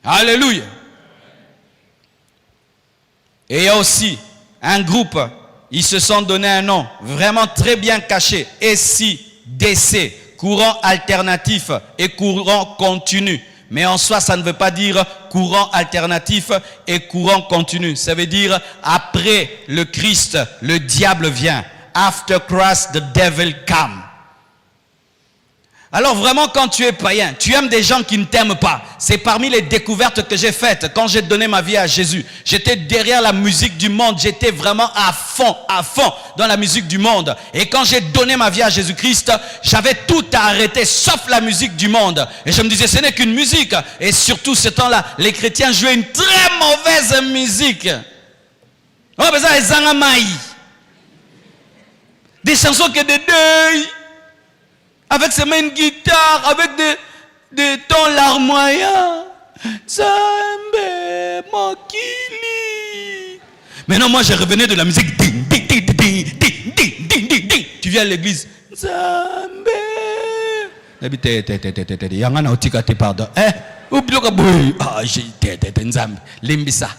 Alléluia. Et il y a aussi un groupe, ils se sont donné un nom vraiment très bien caché. SIDC. Courant alternatif et courant continu. Mais en soi, ça ne veut pas dire courant alternatif et courant continu. Ça veut dire après le Christ, le diable vient. After Christ, the devil comes. Alors vraiment, quand tu es païen, tu aimes des gens qui ne t'aiment pas. C'est parmi les découvertes que j'ai faites quand j'ai donné ma vie à Jésus. J'étais derrière la musique du monde. J'étais vraiment à fond dans la musique du monde. Et quand j'ai donné ma vie à Jésus-Christ, j'avais tout à arrêter sauf la musique du monde. Et je me disais, ce n'est qu'une musique. Et surtout, ce temps-là, les chrétiens jouaient une très mauvaise musique. On a besoin des chansons que de deuil. Avec ses mains, une guitare, avec des tons larmoyants. Zambé, Mokili. Maintenant, moi, je revenais de la musique. Ding, ding, ding, ding, ding, ding, ding, ding, ding. Tu viens à l'église. Zambé. Yangana otika te pardon. Oublie que boy. Ah, j'ai Nzambe. Limbisa.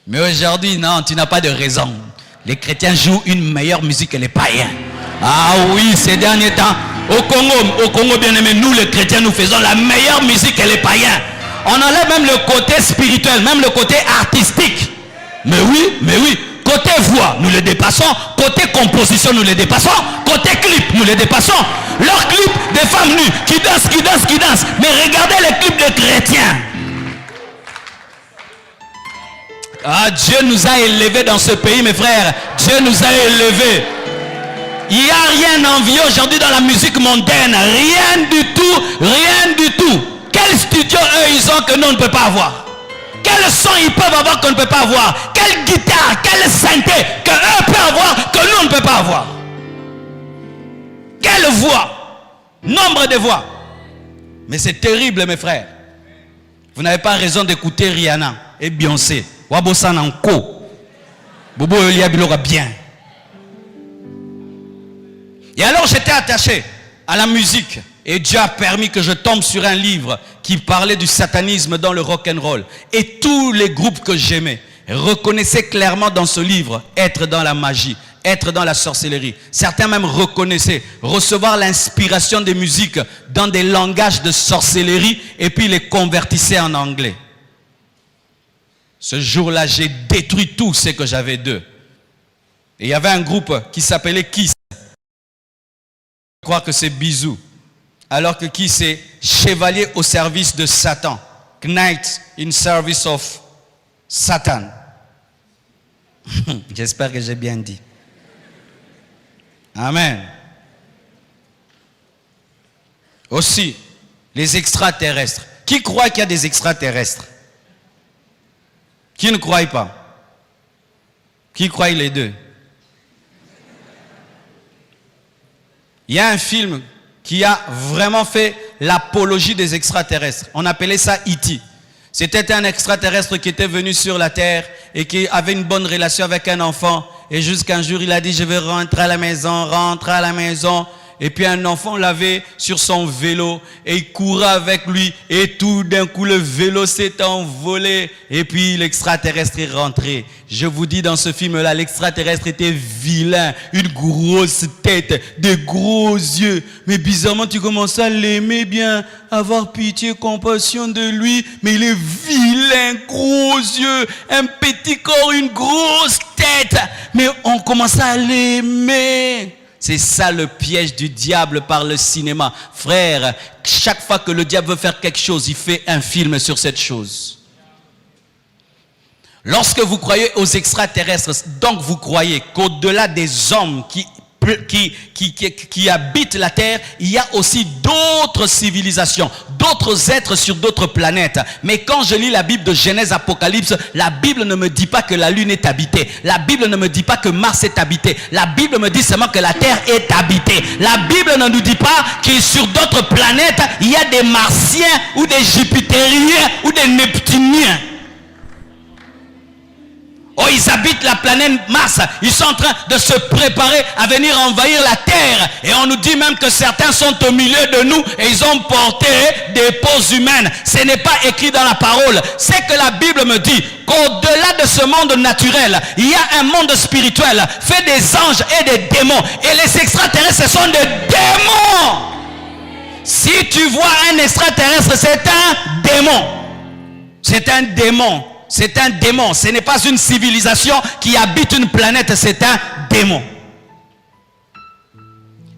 Mais aujourd'hui, non, tu n'as pas de raison. Les chrétiens jouent une meilleure musique que les païens. Ah oui, ces derniers temps, au Congo bien aimé, nous les chrétiens, nous faisons la meilleure musique que les païens. On enlève même le côté spirituel, même le côté artistique. Mais oui, côté voix, nous les dépassons. Côté composition, nous les dépassons. Côté clip, nous les dépassons. Leurs clips, des femmes nues, qui dansent. Mais regardez les clips des chrétiens. Ah, Dieu nous a élevés dans ce pays, mes frères. Dieu nous a élevés. Il n'y a rien d'envieux aujourd'hui dans la musique mondaine. Rien du tout. Quel studio eux ils ont que nous ne peut pas avoir? Quel son ils peuvent avoir qu'on ne peut pas avoir? Quelle guitare, quelle synthé que eux peuvent avoir que nous ne peut pas avoir? Quelle voix? Nombre de voix. Mais c'est terrible, mes frères. Vous n'avez pas raison d'écouter Rihanna et Beyoncé. Wabosan en ko. Bobo Elia Biloga bien. Et alors j'étais attaché à la musique. Et Dieu a permis que je tombe sur un livre qui parlait du satanisme dans le rock'n'roll. Et tous les groupes que j'aimais reconnaissaient clairement dans ce livre être dans la magie, être dans la sorcellerie. Certains même reconnaissaient recevoir l'inspiration des musiques dans des langages de sorcellerie et puis les convertissaient en anglais. Ce jour-là, j'ai détruit tout ce que j'avais d'eux. Et il y avait un groupe qui s'appelait Kiss. Je crois que c'est Bisou. Alors que Kiss est chevalier au service de Satan. Knight in service of Satan. J'espère que j'ai bien dit. Amen. Aussi, les extraterrestres. Qui croit qu'il y a des extraterrestres? Qui ne croit pas? Qui croit les deux? Il y a un film qui a vraiment fait l'apologie des extraterrestres. On appelait ça E.T. C'était un extraterrestre qui était venu sur la terre et qui avait une bonne relation avec un enfant. Et jusqu'un jour, il a dit, je vais rentrer à la maison. Et puis un enfant l'avait sur son vélo et il courait avec lui. Et tout d'un coup, le vélo s'est envolé. Et puis l'extraterrestre est rentré. Je vous dis, dans ce film-là, l'extraterrestre était vilain. Une grosse tête, des gros yeux. Mais bizarrement, tu commences à l'aimer bien, avoir pitié, compassion de lui. Mais il est vilain, gros yeux, un petit corps, une grosse tête. Mais on commence à l'aimer. C'est ça le piège du diable par le cinéma. Frère, chaque fois que le diable veut faire quelque chose, il fait un film sur cette chose. Lorsque vous croyez aux extraterrestres, donc vous croyez qu'au-delà des hommes qui habitent la terre, il y a aussi d'autres civilisations, d'autres êtres sur d'autres planètes. Mais quand je lis la Bible de Genèse Apocalypse, la Bible ne me dit pas que la Lune est habitée. La Bible ne me dit pas que Mars est habité. La Bible me dit seulement que la Terre est habitée. La Bible ne nous dit pas que sur d'autres planètes, il y a des Martiens ou des Jupitériens ou des Neptuniens. Oh, ils habitent la planète Mars. Ils sont en train de se préparer à venir envahir la Terre. Et on nous dit même que certains sont au milieu de nous et ils ont porté des poses humaines. Ce n'est pas écrit dans la parole. C'est que la Bible me dit qu'au-delà de ce monde naturel, il y a un monde spirituel fait des anges et des démons. Et les extraterrestres, ce sont des démons. Si tu vois un extraterrestre, c'est un démon. C'est un démon. C'est un démon. Ce n'est pas une civilisation qui habite une planète. C'est un démon.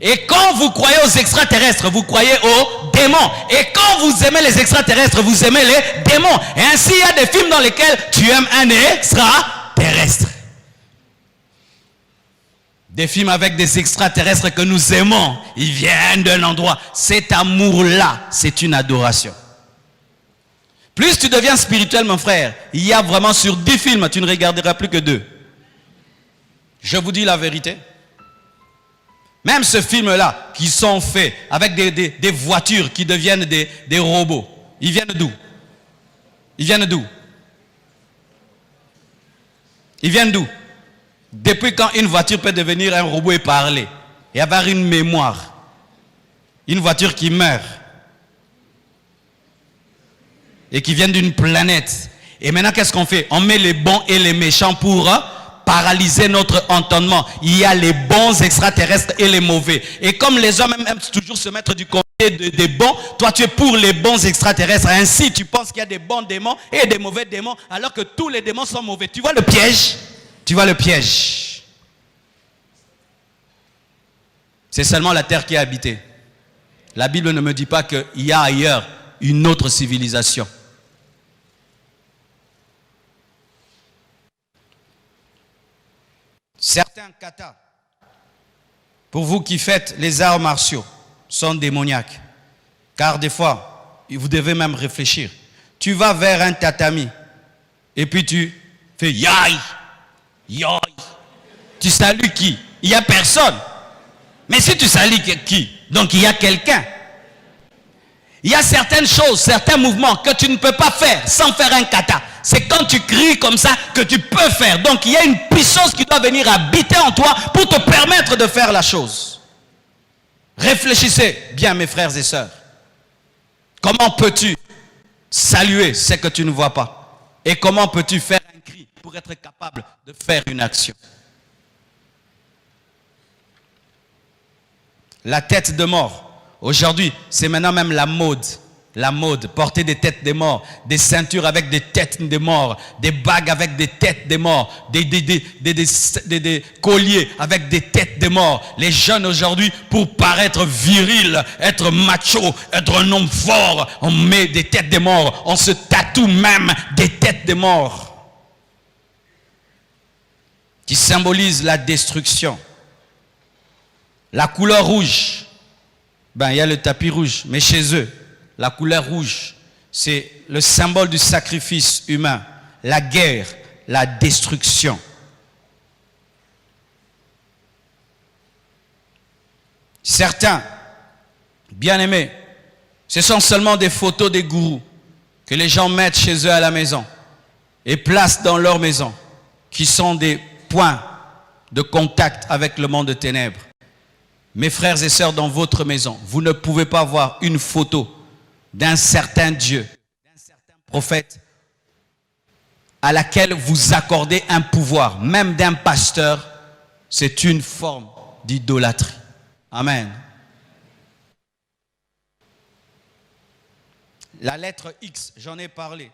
Et quand vous croyez aux extraterrestres, vous croyez aux démons. Et quand vous aimez les extraterrestres, vous aimez les démons. Et ainsi, il y a des films dans lesquels tu aimes un extraterrestre. Des films avec des extraterrestres que nous aimons. Ils viennent d'un endroit. Cet amour-là, c'est une adoration. Plus tu deviens spirituel, mon frère, il y a vraiment sur 10 films, tu ne regarderas plus que 2. Je vous dis la vérité. Même ce film-là, qui sont faits avec des voitures qui deviennent des robots, ils viennent d'où? Ils viennent d'où? Ils viennent d'où? Depuis quand une voiture peut devenir un robot et parler et avoir une mémoire? Une voiture qui meurt et qui vient d'une planète. Et maintenant, qu'est-ce qu'on fait? On met les bons et les méchants pour paralyser notre entendement. Il y a les bons extraterrestres et les mauvais. Et comme les hommes aiment toujours se mettre du côté des bons, toi tu es pour les bons extraterrestres. Ainsi, tu penses qu'il y a des bons démons et des mauvais démons, alors que tous les démons sont mauvais. Tu vois le piège? Tu vois le piège? C'est seulement la terre qui est habitée. La Bible ne me dit pas qu'il y a ailleurs une autre civilisation. Certains katas, pour vous qui faites les arts martiaux, sont démoniaques. Car des fois, vous devez même réfléchir. Tu vas vers un tatami et puis tu fais yaï, yaï. Tu salues qui? Il n'y a personne. Mais si tu salues qui? Donc il y a quelqu'un. Il y a certaines choses, certains mouvements que tu ne peux pas faire sans faire un kata. C'est quand tu cries comme ça que tu peux faire. Donc il y a une puissance qui doit venir habiter en toi pour te permettre de faire la chose. Réfléchissez bien, mes frères et sœurs. Comment peux-tu saluer ce que tu ne vois pas? Et comment peux-tu faire un cri pour être capable de faire une action? La tête de mort. Aujourd'hui, c'est maintenant même la mode. La mode, porter des têtes de morts, des ceintures avec des têtes de morts, des bagues avec des têtes de morts, des colliers avec des têtes de morts. Les jeunes aujourd'hui, pour paraître viril, être macho, être un homme fort, on met des têtes de morts, on se tatoue même des têtes de morts qui symbolisent la destruction. La couleur rouge, ben il y a le tapis rouge, mais chez eux, la couleur rouge, c'est le symbole du sacrifice humain, la guerre, la destruction. Certains, bien aimés, ce sont seulement des photos des gourous que les gens mettent chez eux à la maison et placent dans leur maison, qui sont des points de contact avec le monde de ténèbres. Mes frères et sœurs, dans votre maison, vous ne pouvez pas voir une photo d'un certain Dieu, d'un certain prophète, à laquelle vous accordez un pouvoir, même d'un pasteur. C'est une forme d'idolâtrie. Amen. La lettre X, j'en ai parlé.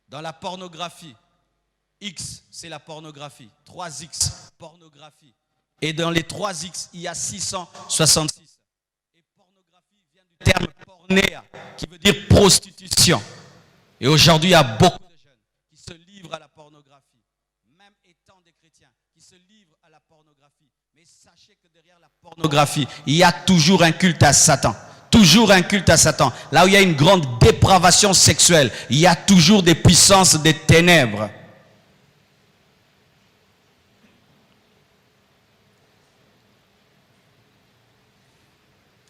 Dans la pornographie, X, c'est la pornographie. 3X, pornographie. Et dans les 3X, il y a 666. Et pornographie vient du terme pornéa, qui veut dire prostitution. Et aujourd'hui, il y a beaucoup de jeunes qui se livrent à la pornographie, même étant des chrétiens, qui se livrent à la pornographie. Mais sachez que derrière la pornographie, il y a toujours un culte à Satan. Toujours un culte à Satan. Là où il y a une grande dépravation sexuelle, il y a toujours des puissances des ténèbres.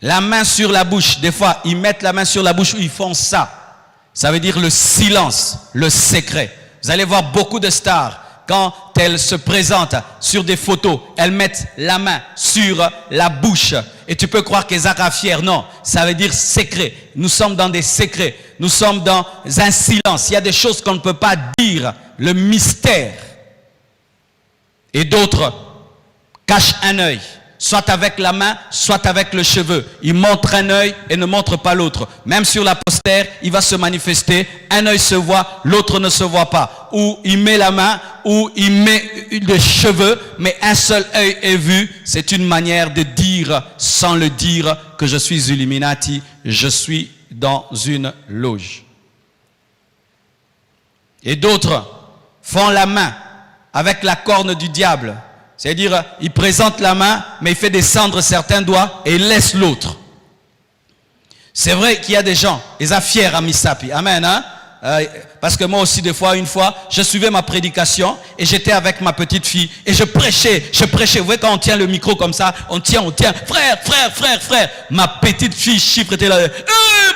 La main sur la bouche. Des fois, ils mettent la main sur la bouche ou ils font ça. Ça veut dire le silence, le secret. Vous allez voir beaucoup de stars, quand elles se présentent sur des photos, elles mettent la main sur la bouche. Et tu peux croire qu'elles sont fières. Non, ça veut dire secret. Nous sommes dans des secrets. Nous sommes dans un silence. Il y a des choses qu'on ne peut pas dire. Le mystère. Et d'autres cachent un œil. soit avec la main, soit avec le cheveu. Il montre un œil et ne montre pas l'autre. Même sur la postère, il va se manifester. Un œil se voit, l'autre ne se voit pas. Ou il met la main, ou il met les cheveux, mais un seul œil est vu. C'est une manière de dire, sans le dire, que je suis Illuminati, je suis dans une loge. Et d'autres font la main avec la corne du diable. C'est-à-dire, il présente la main, mais il fait descendre certains doigts et il laisse l'autre. C'est vrai qu'il y a des gens, ils sont fiers à Misapi. Amen, hein? Parce que moi aussi, des fois, une fois, je suivais ma prédication et j'étais avec ma petite fille et je prêchais. Vous voyez, quand on tient le micro comme ça, on tient. Frère. Ma petite fille chiffre était là.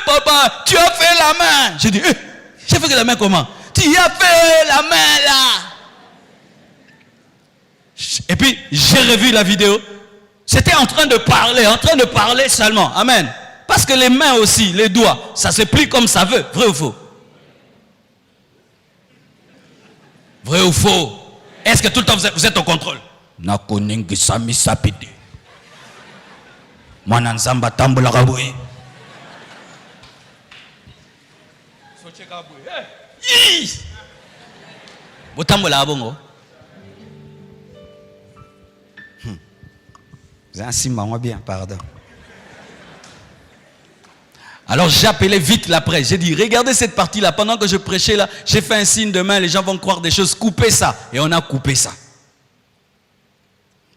Papa, tu as fait la main. J'ai dit, j'ai fait la main comment? Tu as fait la main là. Et puis, j'ai revu la vidéo. C'était en train de parler seulement. Amen. Parce que les mains aussi, les doigts, ça se plie comme ça veut. Vrai ou faux? Vrai ou faux? Est-ce que tout le temps vous êtes au contrôle? Bien, pardon. Alors j'appelais vite la presse. J'ai dit, regardez cette partie-là. Pendant que je prêchais là, j'ai fait un signe de main. Les gens vont croire des choses. Coupez ça. Et on a coupé ça.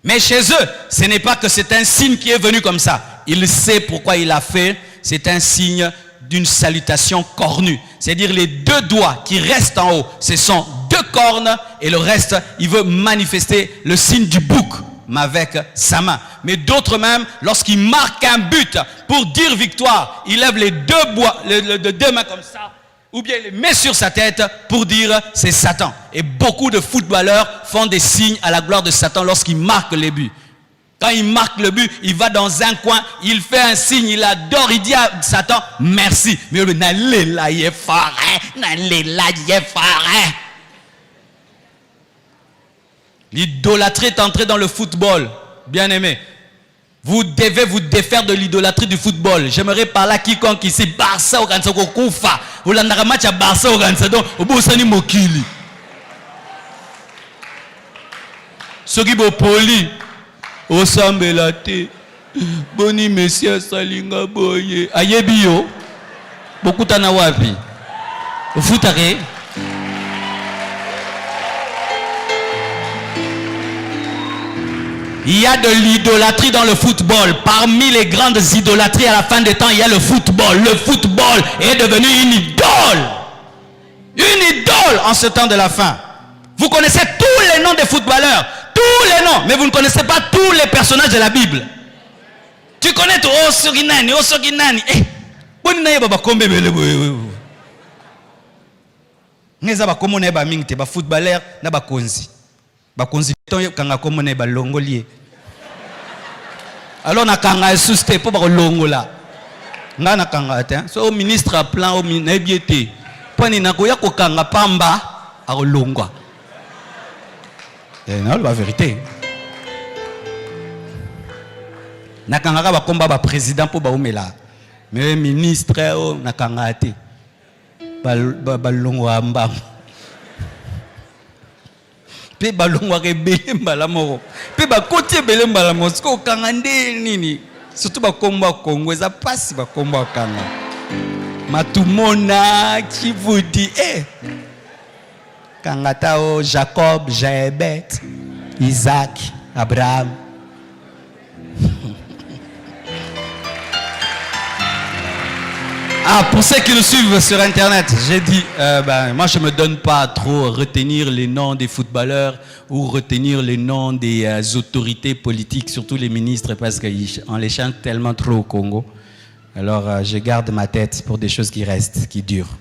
Mais chez eux, ce n'est pas que c'est un signe qui est venu comme ça. Il sait pourquoi il a fait. C'est un signe d'une salutation cornue. C'est-à-dire les deux doigts qui restent en haut, ce sont deux cornes. Et le reste, il veut manifester le signe du bouc, mais avec sa main. Mais d'autres même, lorsqu'ils marquent un but pour dire victoire, ils lèvent les deux mains comme ça, ou bien il les met sur sa tête pour dire c'est Satan. Et beaucoup de footballeurs font des signes à la gloire de Satan lorsqu'ils marquent les buts. Quand il marque le but, il va dans un coin, il fait un signe, il adore, il dit à Satan merci. Mais il dit l'idolâtrie est entrée dans le football, bien aimé. Vous devez vous défaire de l'idolâtrie du football. J'aimerais parler à quiconque ici. Barça au Gansa Koufa. Vous l'avez match à Barça au Gansa. Donc, au bout de Mokili. Ce qui est poli. Au Sambelate. Boni Messia Salinga Boye. Ayebio. Beaucoup d'anawapi. Au footare. Il y a de l'idolâtrie dans le football. Parmi les grandes idolâtries à la fin des temps, il y a le football. Le football est devenu une idole. Une idole en ce temps de la fin. Vous connaissez tous les noms des footballeurs. Tous les noms. Mais vous ne connaissez pas tous les personnages de la Bible. Tu connais tout. Oh, Soginani. Oh, Soginani. Eh. Boninaye baba kombe bele boye. Ngeza ba komone ba mingte ba footballeur na ba konzi. Ba konzi ton kanga komone ba longolier. Alors na kanga susté pour ba longola. Nga na kanga te. So ministre a plan au minebiete. Pani na koya ko kanga pamba a longwa. Et non, la vérité. Na kanga ba komba ba président pour ba omela. Mais ministre o na kanga te. Ba longwa mbam. Pe balongwa rebele mbala moko. Pe ba kotie bele mbala moko kanga nini. Surtout ba komba Congo eza pasi ba komba kanga. Matumona qui vous dit kanga tao Jacob, Jaébet, Isaac, Abraham. Ah, pour ceux qui nous suivent sur Internet, j'ai dit, moi je ne me donne pas trop à retenir les noms des footballeurs ou retenir les noms des autorités politiques, surtout les ministres, parce qu'on les chante tellement trop au Congo. Alors je garde ma tête pour des choses qui restent, qui durent.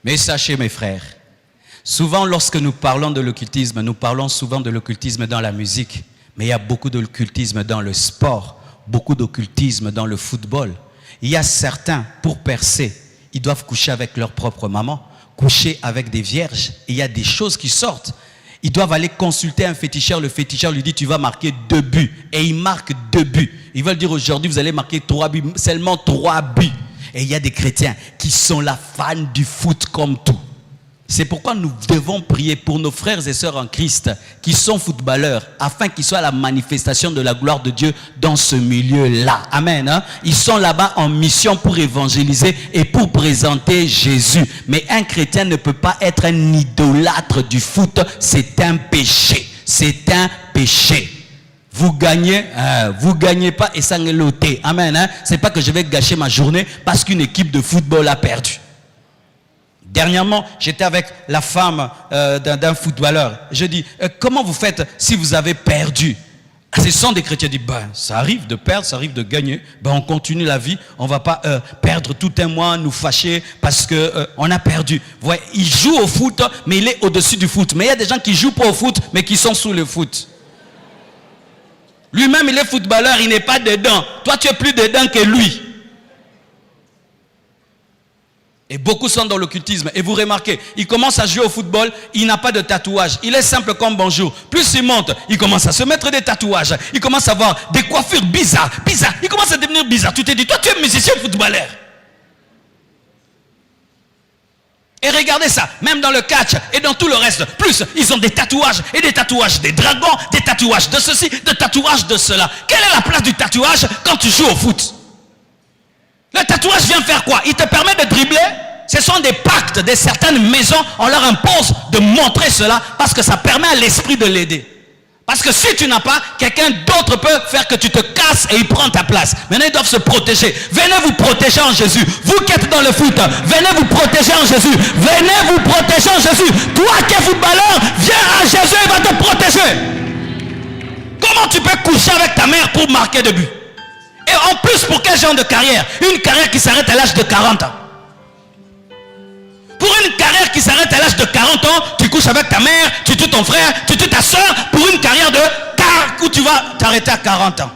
Mais sachez mes frères, souvent lorsque nous parlons de l'occultisme, nous parlons souvent de l'occultisme dans la musique, mais il y a beaucoup d'occultisme dans le sport. Beaucoup d'occultisme dans le football. Il y a certains, pour percer, ils doivent coucher avec leur propre maman, coucher avec des vierges. Il y a des choses qui sortent. Ils doivent aller consulter un féticheur. Le féticheur lui dit, tu vas marquer 2 buts. Et il marque 2 buts. Ils veulent dire aujourd'hui, vous allez marquer 3 buts. Seulement 3 buts. Et il y a des chrétiens qui sont la fan du foot comme tout. C'est pourquoi nous devons prier pour nos frères et sœurs en Christ qui sont footballeurs afin qu'ils soient la manifestation de la gloire de Dieu dans ce milieu-là. Amen. Hein? Ils sont là-bas en mission pour évangéliser et pour présenter Jésus. Mais un chrétien ne peut pas être un idolâtre du foot. C'est un péché. C'est un péché. Vous gagnez pas et ça n'est loté. Amen. Hein? C'est pas que je vais gâcher ma journée parce qu'une équipe de football a perdu. Dernièrement, j'étais avec la femme d'un footballeur. Je dis, comment vous faites si vous avez perdu? Ce sont des chrétiens qui disent, ça arrive de perdre, ça arrive de gagner. On continue la vie, on ne va pas perdre tout un mois, nous fâcher parce qu'on a perdu. Vous voyez, il joue au foot, mais il est au-dessus du foot. Mais il y a des gens qui ne jouent pas au foot, mais qui sont sous le foot. Lui-même, il est footballeur, il n'est pas dedans. Toi, tu es plus dedans que lui. Et beaucoup sont dans l'occultisme. Et vous remarquez, il commence à jouer au football, il n'a pas de tatouage. Il est simple comme bonjour. Plus il monte, il commence à se mettre des tatouages. Il commence à avoir des coiffures bizarres. Il commence à devenir bizarre. Tu te dis, toi tu es musicien footballeur. Et regardez ça, même dans le catch et dans tout le reste. Plus, ils ont des tatouages et des tatouages des dragons, des tatouages de ceci, des tatouages de cela. Quelle est la place du tatouage quand tu joues au foot? Le tatouage vient faire quoi? Il te permet de dribbler. Ce sont des pactes de certaines maisons. On leur impose de montrer cela parce que ça permet à l'esprit de l'aider. Parce que si tu n'as pas, quelqu'un d'autre peut faire que tu te casses et il prend ta place. Maintenant, ils doivent se protéger. Venez vous protéger en Jésus. Vous qui êtes dans le foot, venez vous protéger en Jésus. Venez vous protéger en Jésus. Toi qui es footballeur, viens à Jésus, il va te protéger. Comment tu peux coucher avec ta mère pour marquer de but? Et en plus, pour quel genre de carrière? Une carrière qui s'arrête à l'âge de 40 ans. Pour une carrière qui s'arrête à l'âge de 40 ans, tu couches avec ta mère, tu tues ton frère, tu tues ta soeur, pour une carrière de où tu vas t'arrêter à 40 ans.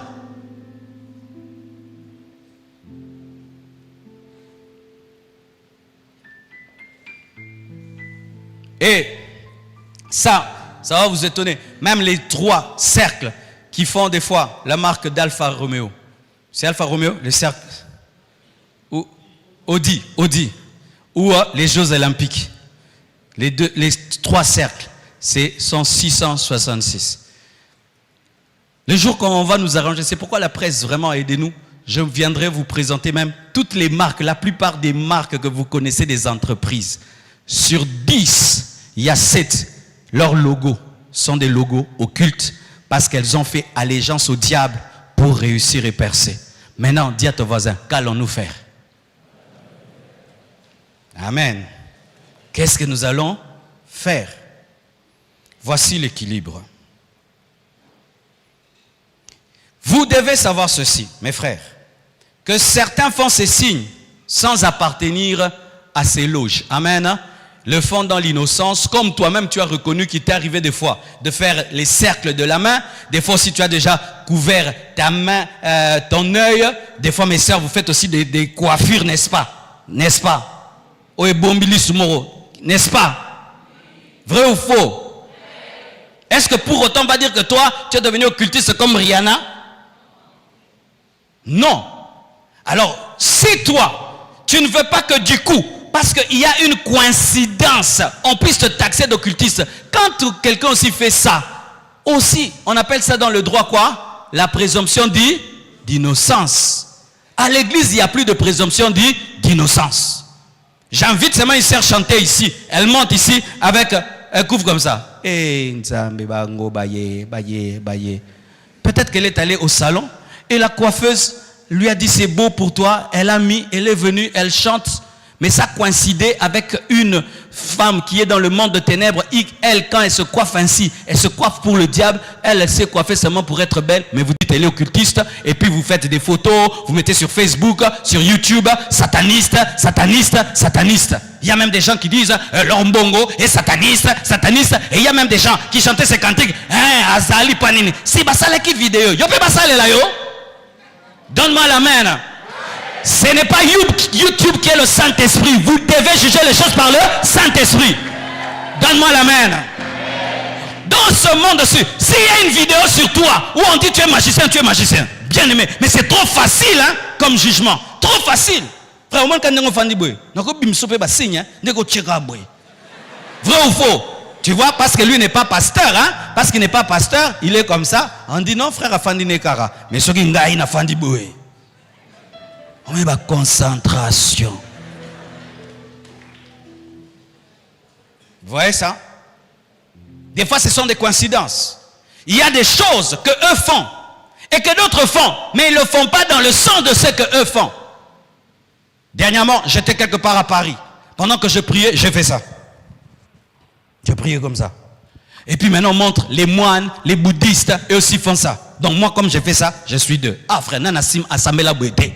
Et ça va vous étonner. Même les 3 cercles qui font des fois la marque d'Alfa Romeo. C'est Alfa Romeo, les cercles. Ou Audi. Ou les Jeux Olympiques. Les 3 cercles, sont 666. Le jour quand on va nous arranger, c'est pourquoi la presse vraiment aidez-nous. Je viendrai vous présenter même toutes les marques, la plupart des marques que vous connaissez des entreprises. Sur 10, il y a 7. Leurs logos sont des logos occultes parce qu'elles ont fait allégeance au diable pour réussir et percer. Maintenant, dis à ton voisin, qu'allons-nous faire? Amen. Qu'est-ce que nous allons faire? Voici l'équilibre. Vous devez savoir ceci, mes frères, que certains font ces signes sans appartenir à ces loges. Amen. Le font dans l'innocence, comme toi-même tu as reconnu qu'il t'est arrivé des fois de faire les cercles de la main. Des fois si tu as déjà couvert ta main, ton œil. Des fois mes sœurs, vous faites aussi des coiffures, n'est-ce pas? N'est-ce pas? N'est-ce pas? Vrai ou faux? Est-ce que pour autant on va dire que toi, tu es devenu occultiste comme Rihanna? Non. Alors, si toi, tu ne veux pas que du coup, parce qu'il y a une coïncidence, on puisse te taxer d'occultiste. Quand quelqu'un aussi fait ça, aussi, on appelle ça dans le droit quoi? La présomption d'innocence. À l'église, il n'y a plus de présomption d'innocence. J'invite seulement une sœur chanter ici. Elle monte ici avec un couvre comme ça. Peut-être qu'elle est allée au salon et la coiffeuse lui a dit c'est beau pour toi. Elle a mis, elle est venue, elle chante. Mais ça coïncidait avec une femme qui est dans le monde de ténèbres. Elle, quand elle se coiffe ainsi, elle se coiffe pour le diable. Elle s'est coiffée seulement pour être belle. Mais vous dites, elle est occultiste. Et puis vous faites des photos, vous mettez sur Facebook, sur YouTube, sataniste, sataniste, sataniste. Il y a même des gens qui disent, l'Ombongo est sataniste, sataniste. Et il y a même des gens qui chantaient ces cantiques. Azali Panini. Si basale qui vidéo. Yo pe basale là yo. Donne-moi la main. Ce n'est pas YouTube qui est le Saint-Esprit. Vous devez juger les choses par le Saint-Esprit. Donne-moi la main. Dans ce monde-ci, s'il y a une vidéo sur toi où on dit tu es magicien, bien aimé, mais c'est trop facile hein, comme jugement, trop facile. Frère, au moins quand on fait vrai ou faux? Tu vois, parce que lui n'est pas pasteur, hein? Parce qu'il n'est pas pasteur, il est comme ça. On dit non, frère, Afandi Nekara. Mais ce qui est Afandi Boué. On met la concentration. Vous voyez ça? Des fois, ce sont des coïncidences. Il y a des choses que eux font et que d'autres font, mais ils ne le font pas dans le sens de ce que eux font. Dernièrement, j'étais quelque part à Paris. Pendant que je priais, j'ai fait ça. Je priais comme ça. Et puis maintenant, on montre les moines, les bouddhistes, eux aussi font ça. Donc moi, comme j'ai fait ça, je suis deux. Ah frère, Nanassim Asamela Bouete.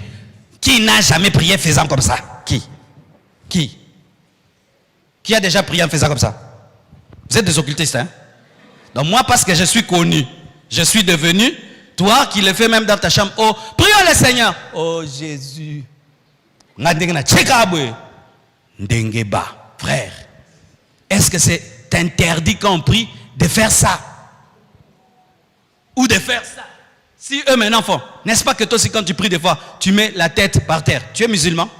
Qui n'a jamais prié faisant comme ça? Qui a déjà prié en faisant comme ça? Vous êtes des occultistes, hein? Donc moi, parce que je suis connu, je suis devenu, toi qui le fais même dans ta chambre, oh, prions le Seigneur. Oh Jésus. Frère, est-ce que c'est interdit quand on prie de faire ça? Ou de faire ça? Si eux maintenant font, n'est-ce pas que toi aussi quand tu pries des fois, tu mets la tête par terre? Tu es musulman?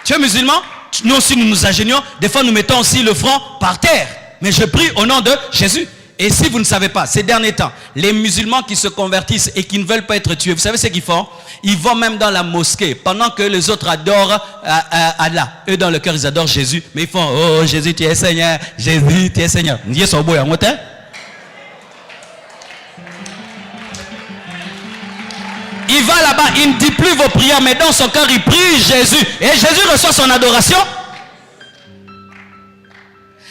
Tu es musulman? Nous aussi nous nous ingénions, des fois nous mettons aussi le front par terre. Mais je prie au nom de Jésus. Et si vous ne savez pas, ces derniers temps, les musulmans qui se convertissent et qui ne veulent pas être tués, vous savez ce qu'ils font? Ils vont même dans la mosquée, pendant que les autres adorent Allah. Eux dans le cœur ils adorent Jésus, mais ils font, oh Jésus tu es Seigneur, Jésus tu es Seigneur. Il va là-bas, il ne dit plus vos prières, mais dans son cœur il prie Jésus. Et Jésus reçoit son adoration.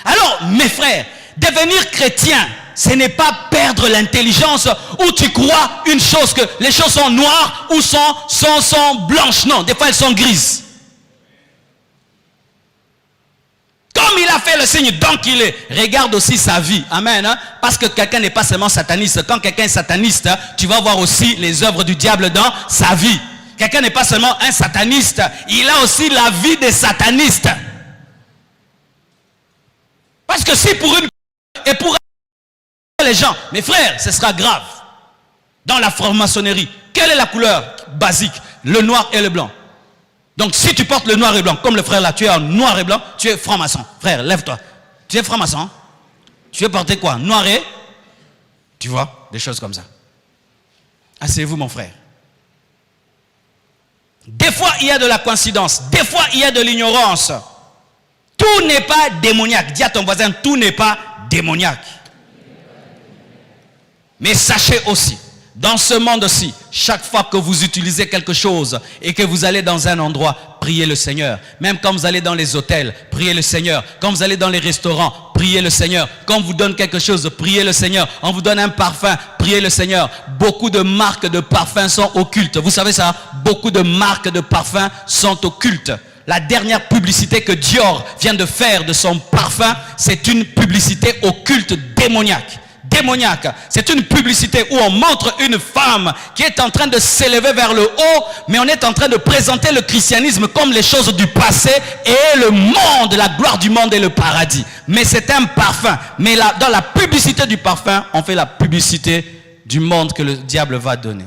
Alors mes frères, devenir chrétien, ce n'est pas perdre l'intelligence où tu crois une chose que les choses sont noires ou sont blanches. Non, des fois elles sont grises. Comme il a fait le signe, donc il est. Regarde aussi sa vie. Amen. Hein? Parce que quelqu'un n'est pas seulement sataniste. Quand quelqu'un est sataniste, tu vas voir aussi les œuvres du diable dans sa vie. Quelqu'un n'est pas seulement un sataniste. Il a aussi la vie des satanistes. Parce que si pour une et pour les gens, mes frères, ce sera grave. Dans la franc-maçonnerie, quelle est la couleur basique? Le noir et le blanc. Donc si tu portes le noir et blanc, comme le frère là, tu es en noir et blanc, tu es franc-maçon. Frère, lève-toi. Tu es franc-maçon. Tu veux porter quoi? Noir et... Tu vois, des choses comme ça. Asseyez-vous mon frère. Des fois, il y a de la coïncidence. Des fois, il y a de l'ignorance. Tout n'est pas démoniaque. Dis à ton voisin, tout n'est pas démoniaque. Mais sachez aussi, dans ce monde-ci, chaque fois que vous utilisez quelque chose et que vous allez dans un endroit, priez le Seigneur. Même quand vous allez dans les hôtels, priez le Seigneur. Quand vous allez dans les restaurants, priez le Seigneur. Quand on vous donne quelque chose, priez le Seigneur. On vous donne un parfum, priez le Seigneur. Beaucoup de marques de parfums sont occultes. Vous savez ça? Beaucoup de marques de parfums sont occultes. La dernière publicité que Dior vient de faire de son parfum, c'est une publicité occulte démoniaque. Démoniaque. C'est une publicité où on montre une femme qui est en train de s'élever vers le haut, mais on est en train de présenter le christianisme comme les choses du passé et le monde, la gloire du monde et le paradis. Mais c'est un parfum. Mais là, dans la publicité du parfum, on fait la publicité du monde que le diable va donner.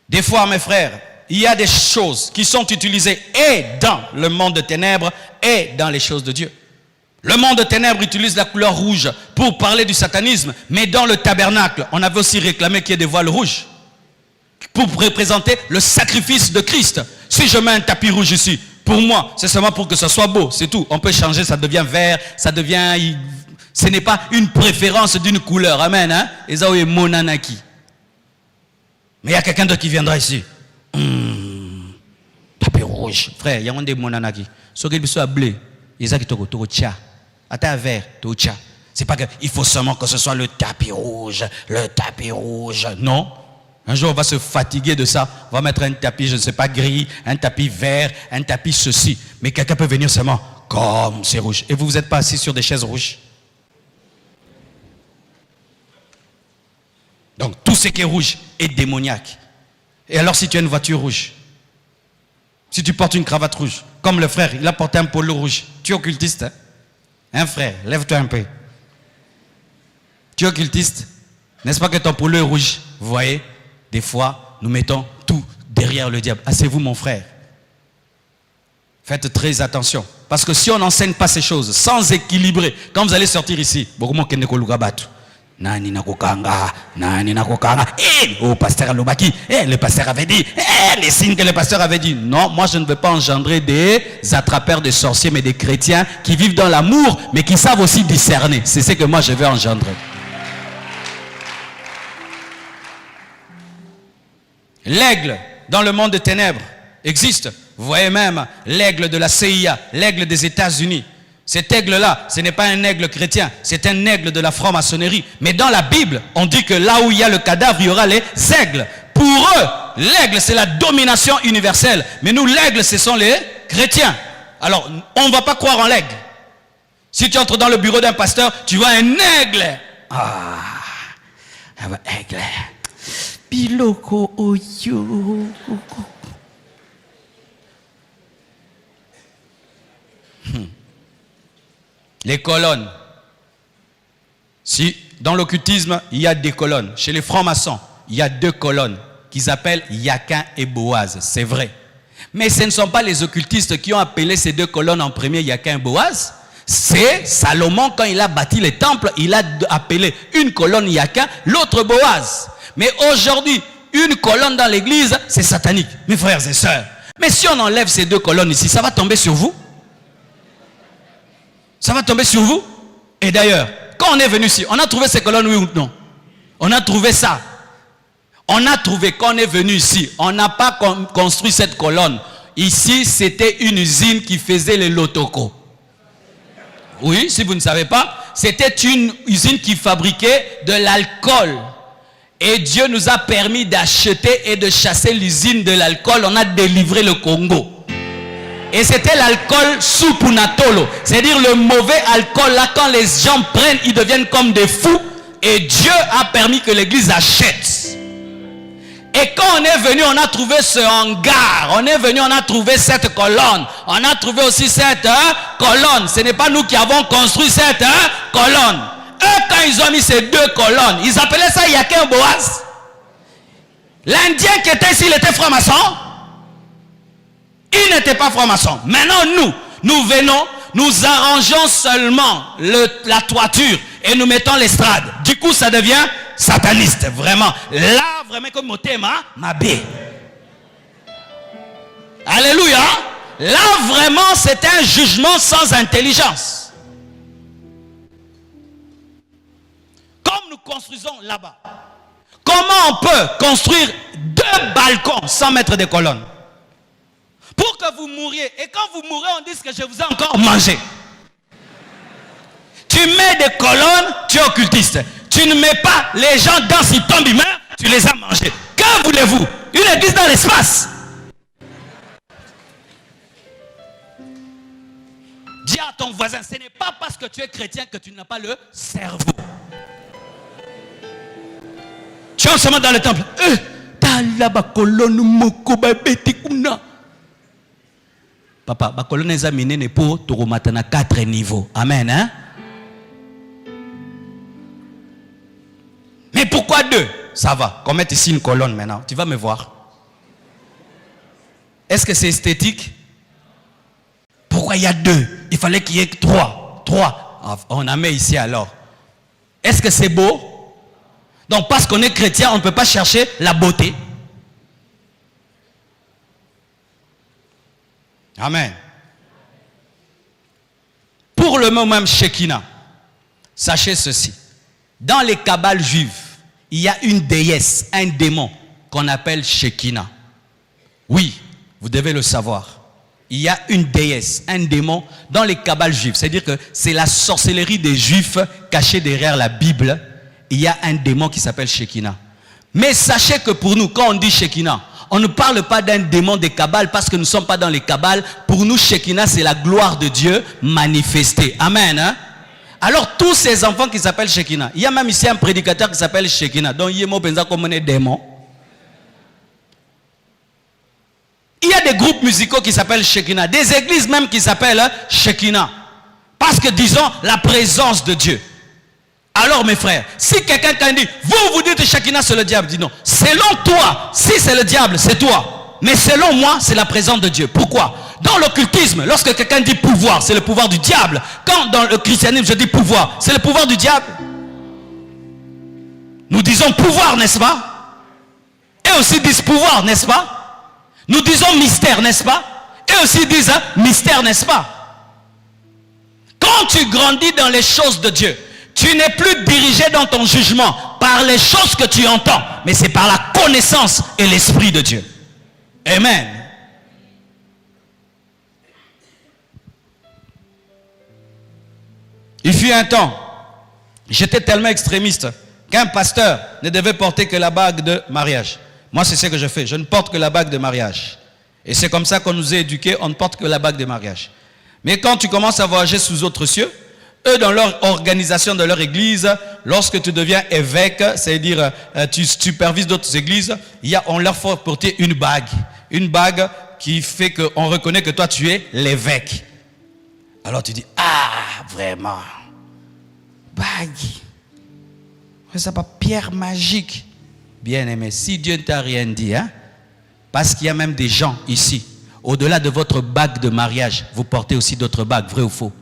Des fois, mes frères, il y a des choses qui sont utilisées et dans le monde de ténèbres et dans les choses de Dieu. Le monde de ténèbres utilise la couleur rouge pour parler du satanisme, mais dans le tabernacle, on avait aussi réclamé qu'il y ait des voiles rouges pour représenter le sacrifice de Christ. Si je mets un tapis rouge ici, pour moi, c'est seulement pour que ce soit beau, c'est tout. On peut changer, ça devient vert, ça devient... Ce n'est pas une préférence d'une couleur, amen. Hein? Et ça, est monanaki. Mais il y a quelqu'un d'autre qui viendra ici. Tapis rouge. Frère, il y a des monanaki. Ce qui est bleu, il y a qui est tcha. À vert, tcha. C'est pas qu'il faut seulement que ce soit le tapis rouge. Le tapis rouge. Non. Un jour, on va se fatiguer de ça. On va mettre un tapis, je ne sais pas, gris, un tapis vert, un tapis ceci. Mais quelqu'un peut venir seulement comme c'est rouge. Et vous n'êtes pas assis sur des chaises rouges. Donc tout ce qui est rouge est démoniaque. Et alors si tu as une voiture rouge, si tu portes une cravate rouge, comme le frère, il a porté un polo rouge, tu es occultiste, hein frère, lève-toi un peu. Tu es occultiste, n'est-ce pas que ton polo est rouge? Vous voyez, des fois, nous mettons tout derrière le diable. Ah, c'est vous mon frère. Faites très attention. Parce que si on n'enseigne pas ces choses, sans équilibrer, quand vous allez sortir ici, oh, pasteur Alobaki, le pasteur avait dit, les signes que le pasteur avait dit. Non, moi je ne veux pas engendrer des attrapeurs de sorciers, mais des chrétiens qui vivent dans l'amour, mais qui savent aussi discerner. C'est ce que moi je veux engendrer. L'aigle dans le monde des ténèbres existe. Vous voyez même l'aigle de la CIA, l'aigle des États-Unis. Cet aigle-là, ce n'est pas un aigle chrétien, c'est un aigle de la franc-maçonnerie. Mais dans la Bible, on dit que là où il y a le cadavre, il y aura les aigles. Pour eux, l'aigle, c'est la domination universelle. Mais nous, l'aigle, ce sont les chrétiens. Alors, on ne va pas croire en l'aigle. Si tu entres dans le bureau d'un pasteur, tu vois un aigle. Ah, aigle. Piloko oyo. Les colonnes. Si dans l'occultisme, il y a des colonnes. Chez les francs-maçons, il y a 2 colonnes qu'ils appellent Yakin et Boaz. C'est vrai. Mais ce ne sont pas les occultistes qui ont appelé ces 2 colonnes en premier Yakin et Boaz. C'est Salomon, quand il a bâti les temples, il a appelé une colonne Yakin, l'autre Boaz. Mais aujourd'hui, une colonne dans l'église, c'est satanique. Mes frères et sœurs. Mais si on enlève ces 2 colonnes ici, ça va tomber sur vous? Ça va tomber sur vous? Et d'ailleurs, quand on est venu ici, on a trouvé ces colonnes, oui ou non? On a trouvé ça. On a trouvé, quand on est venu ici, on n'a pas construit cette colonne. Ici, c'était une usine qui faisait les lotoko. Oui, si vous ne savez pas, c'était une usine qui fabriquait de l'alcool. Et Dieu nous a permis d'acheter et de chasser l'usine de l'alcool. On a délivré le Congo. Et c'était l'alcool supunatolo. C'est-à-dire le mauvais alcool. Là, quand les gens prennent, ils deviennent comme des fous. Et Dieu a permis que l'église achète. Et quand on est venu, on a trouvé ce hangar. On est venu, on a trouvé cette colonne. On a trouvé aussi cette colonne. Ce n'est pas nous qui avons construit cette colonne. Eux, quand ils ont mis ces 2 colonnes, ils appelaient ça Yakin Boaz. L'Indien qui était ici, il était franc-maçon. Il n'était pas franc-maçon. Maintenant, nous venons, nous arrangeons seulement la toiture et nous mettons l'estrade. Du coup, ça devient sataniste, vraiment. Là, vraiment, comme Motema, Mabé. Alléluia. Là, vraiment, c'est un jugement sans intelligence. Comme nous construisons là-bas. Comment on peut construire 2 balcons sans mettre des colonnes? Pour que vous mouriez. Et quand vous mourrez, on dit que je vous ai encore mangé. Tu mets des colonnes, tu es occultiste. Tu ne mets pas les gens dans ils tombent, ils meurent, tu les as mangés. Que voulez-vous? Une église dans l'espace. Dis à ton voisin, ce n'est pas parce que tu es chrétien que tu n'as pas le cerveau. Tu es seulement dans le temple. Papa, la colonne est amenée pour Toromatana 4 niveaux. Amen. Hein? Mais pourquoi 2? Ça va. Qu'on mette ici une colonne maintenant. Tu vas me voir. Est-ce que c'est esthétique? Pourquoi il y a 2? Il fallait qu'il y ait 3. 3. On en met ici alors. Est-ce que c'est beau? Donc parce qu'on est chrétien, on ne peut pas chercher la beauté. Amen. Pour le mot même Shekinah, sachez ceci. Dans les kabbales juives, il y a une déesse, un démon qu'on appelle Shekinah. Oui, vous devez le savoir. Il y a une déesse, un démon dans les kabbales juives. C'est-à-dire que c'est la sorcellerie des juifs cachée derrière la Bible. Il y a un démon qui s'appelle Shekinah. Mais sachez que pour nous, quand on dit Shekinah, on ne parle pas d'un démon des kabbales parce que nous ne sommes pas dans les kabbales. Pour nous, Shekinah, c'est la gloire de Dieu manifestée. Amen. Hein? Alors tous ces enfants qui s'appellent Shekinah, il y a même ici un prédicateur qui s'appelle Shekinah, donc il est comme un démon. Il y a des groupes musicaux qui s'appellent Shekinah, des églises même qui s'appellent Shekinah. Parce que disons la présence de Dieu. Alors mes frères, si quelqu'un dit, vous dites Shekinah c'est le diable, dit non. Selon toi, si c'est le diable, c'est toi. Mais selon moi, c'est la présence de Dieu. Pourquoi? Dans l'occultisme, lorsque quelqu'un dit pouvoir, c'est le pouvoir du diable. Quand dans le christianisme, je dis pouvoir, c'est le pouvoir du diable. Nous disons pouvoir, n'est-ce pas? Et aussi disent pouvoir, n'est-ce pas? Nous disons mystère, n'est-ce pas? Et aussi disent mystère, n'est-ce pas? Quand tu grandis dans les choses de Dieu, tu n'es plus dirigé dans ton jugement par les choses que tu entends, mais c'est par la connaissance et l'esprit de Dieu. Amen. Il fut un temps, j'étais tellement extrémiste qu'un pasteur ne devait porter que la bague de mariage. Moi, c'est ce que je fais. Je ne porte que la bague de mariage. Et c'est comme ça qu'on nous a éduqués, on ne porte que la bague de mariage. Mais quand tu commences à voyager sous autres cieux, eux, dans leur organisation de leur église, lorsque tu deviens évêque, c'est-à-dire tu supervises d'autres églises, on leur fait porter une bague. Une bague qui fait qu'on reconnaît que toi, tu es l'évêque. Alors tu dis, ah, vraiment, bague. Ça pas pierre magique. Bien aimé, si Dieu ne t'a rien dit, hein, parce qu'il y a même des gens ici, au-delà de votre bague de mariage, vous portez aussi d'autres bagues, vrai ou faux?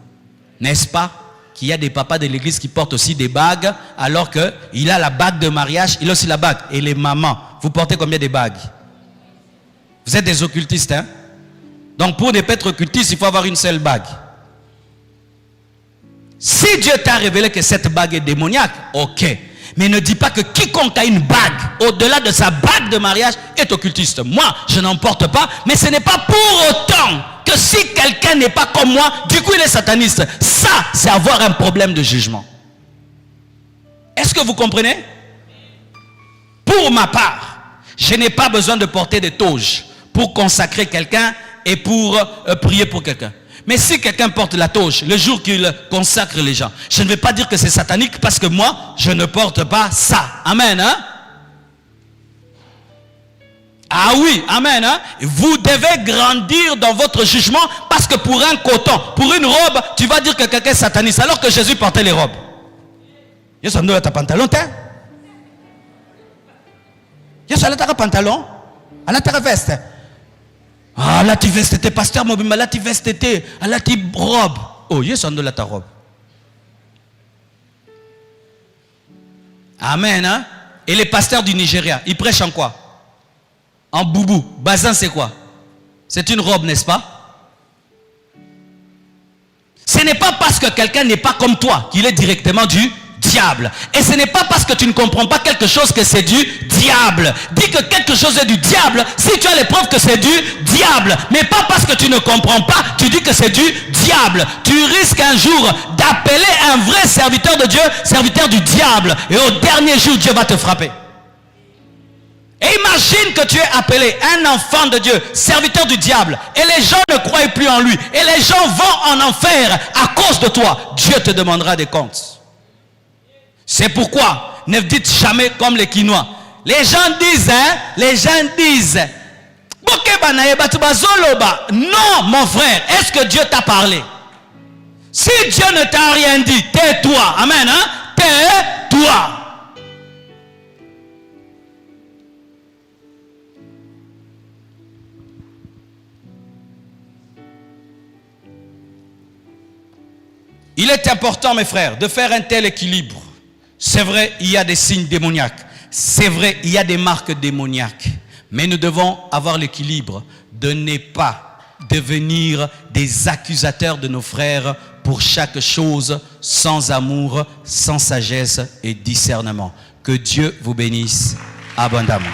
N'est-ce pas qu'il y a des papas de l'église qui portent aussi des bagues, alors qu'il a la bague de mariage, il a aussi la bague. Et les mamans, vous portez combien de bagues? Vous êtes des occultistes, hein? Donc pour ne pas être occultiste, il faut avoir une seule bague. Si Dieu t'a révélé que cette bague est démoniaque, ok. Mais ne dis pas que quiconque a une bague au-delà de sa bague de mariage est occultiste. Moi, je n'en porte pas, mais ce n'est pas pour autant que si quelqu'un n'est pas comme moi, du coup il est sataniste. Ça, c'est avoir un problème de jugement. Est-ce que vous comprenez? Pour ma part, je n'ai pas besoin de porter des toges pour consacrer quelqu'un et pour prier pour quelqu'un. Mais si quelqu'un porte la toge, le jour qu'il consacre les gens, je ne vais pas dire que c'est satanique parce que moi, je ne porte pas ça. Amen, hein? Ah oui, amen, hein? Vous devez grandir dans votre jugement parce que pour un coton, pour une robe, tu vas dire que quelqu'un est sataniste alors que Jésus portait les robes. Yes, on a ta pantalon, t'es? Yes, on a ta pantalon? On a ta veste? Ah, là tu veste tes pasteur Mobimba, là tu veste tes, là tu robe. Oh, yes, on a ta robe. Amen, hein? Et les pasteurs du Nigeria, ils prêchent en quoi? En boubou. Bazin, c'est quoi? C'est une robe, n'est-ce pas? Ce n'est pas parce que quelqu'un n'est pas comme toi qu'il est directement du diable. Et ce n'est pas parce que tu ne comprends pas quelque chose que c'est du diable. Dis que quelque chose est du diable si tu as les preuves que c'est du diable. Mais pas parce que tu ne comprends pas, tu dis que c'est du diable. Tu risques un jour d'appeler un vrai serviteur de Dieu, serviteur du diable. Et au dernier jour, Dieu va te frapper. Et imagine que tu es appelé un enfant de Dieu, serviteur du diable, et les gens ne croient plus en lui, et les gens vont en enfer à cause de toi. Dieu te demandera des comptes. C'est pourquoi ne dites jamais comme les Quinois. Les gens disent, hein, les gens disent, non mon frère, est-ce que Dieu t'a parlé? Si Dieu ne t'a rien dit, tais-toi. Amen, hein? Tais-toi. Il est important, mes frères, de faire un tel équilibre. C'est vrai, il y a des signes démoniaques. C'est vrai, il y a des marques démoniaques. Mais nous devons avoir l'équilibre de ne pas devenir des accusateurs de nos frères pour chaque chose, sans amour, sans sagesse et discernement. Que Dieu vous bénisse abondamment.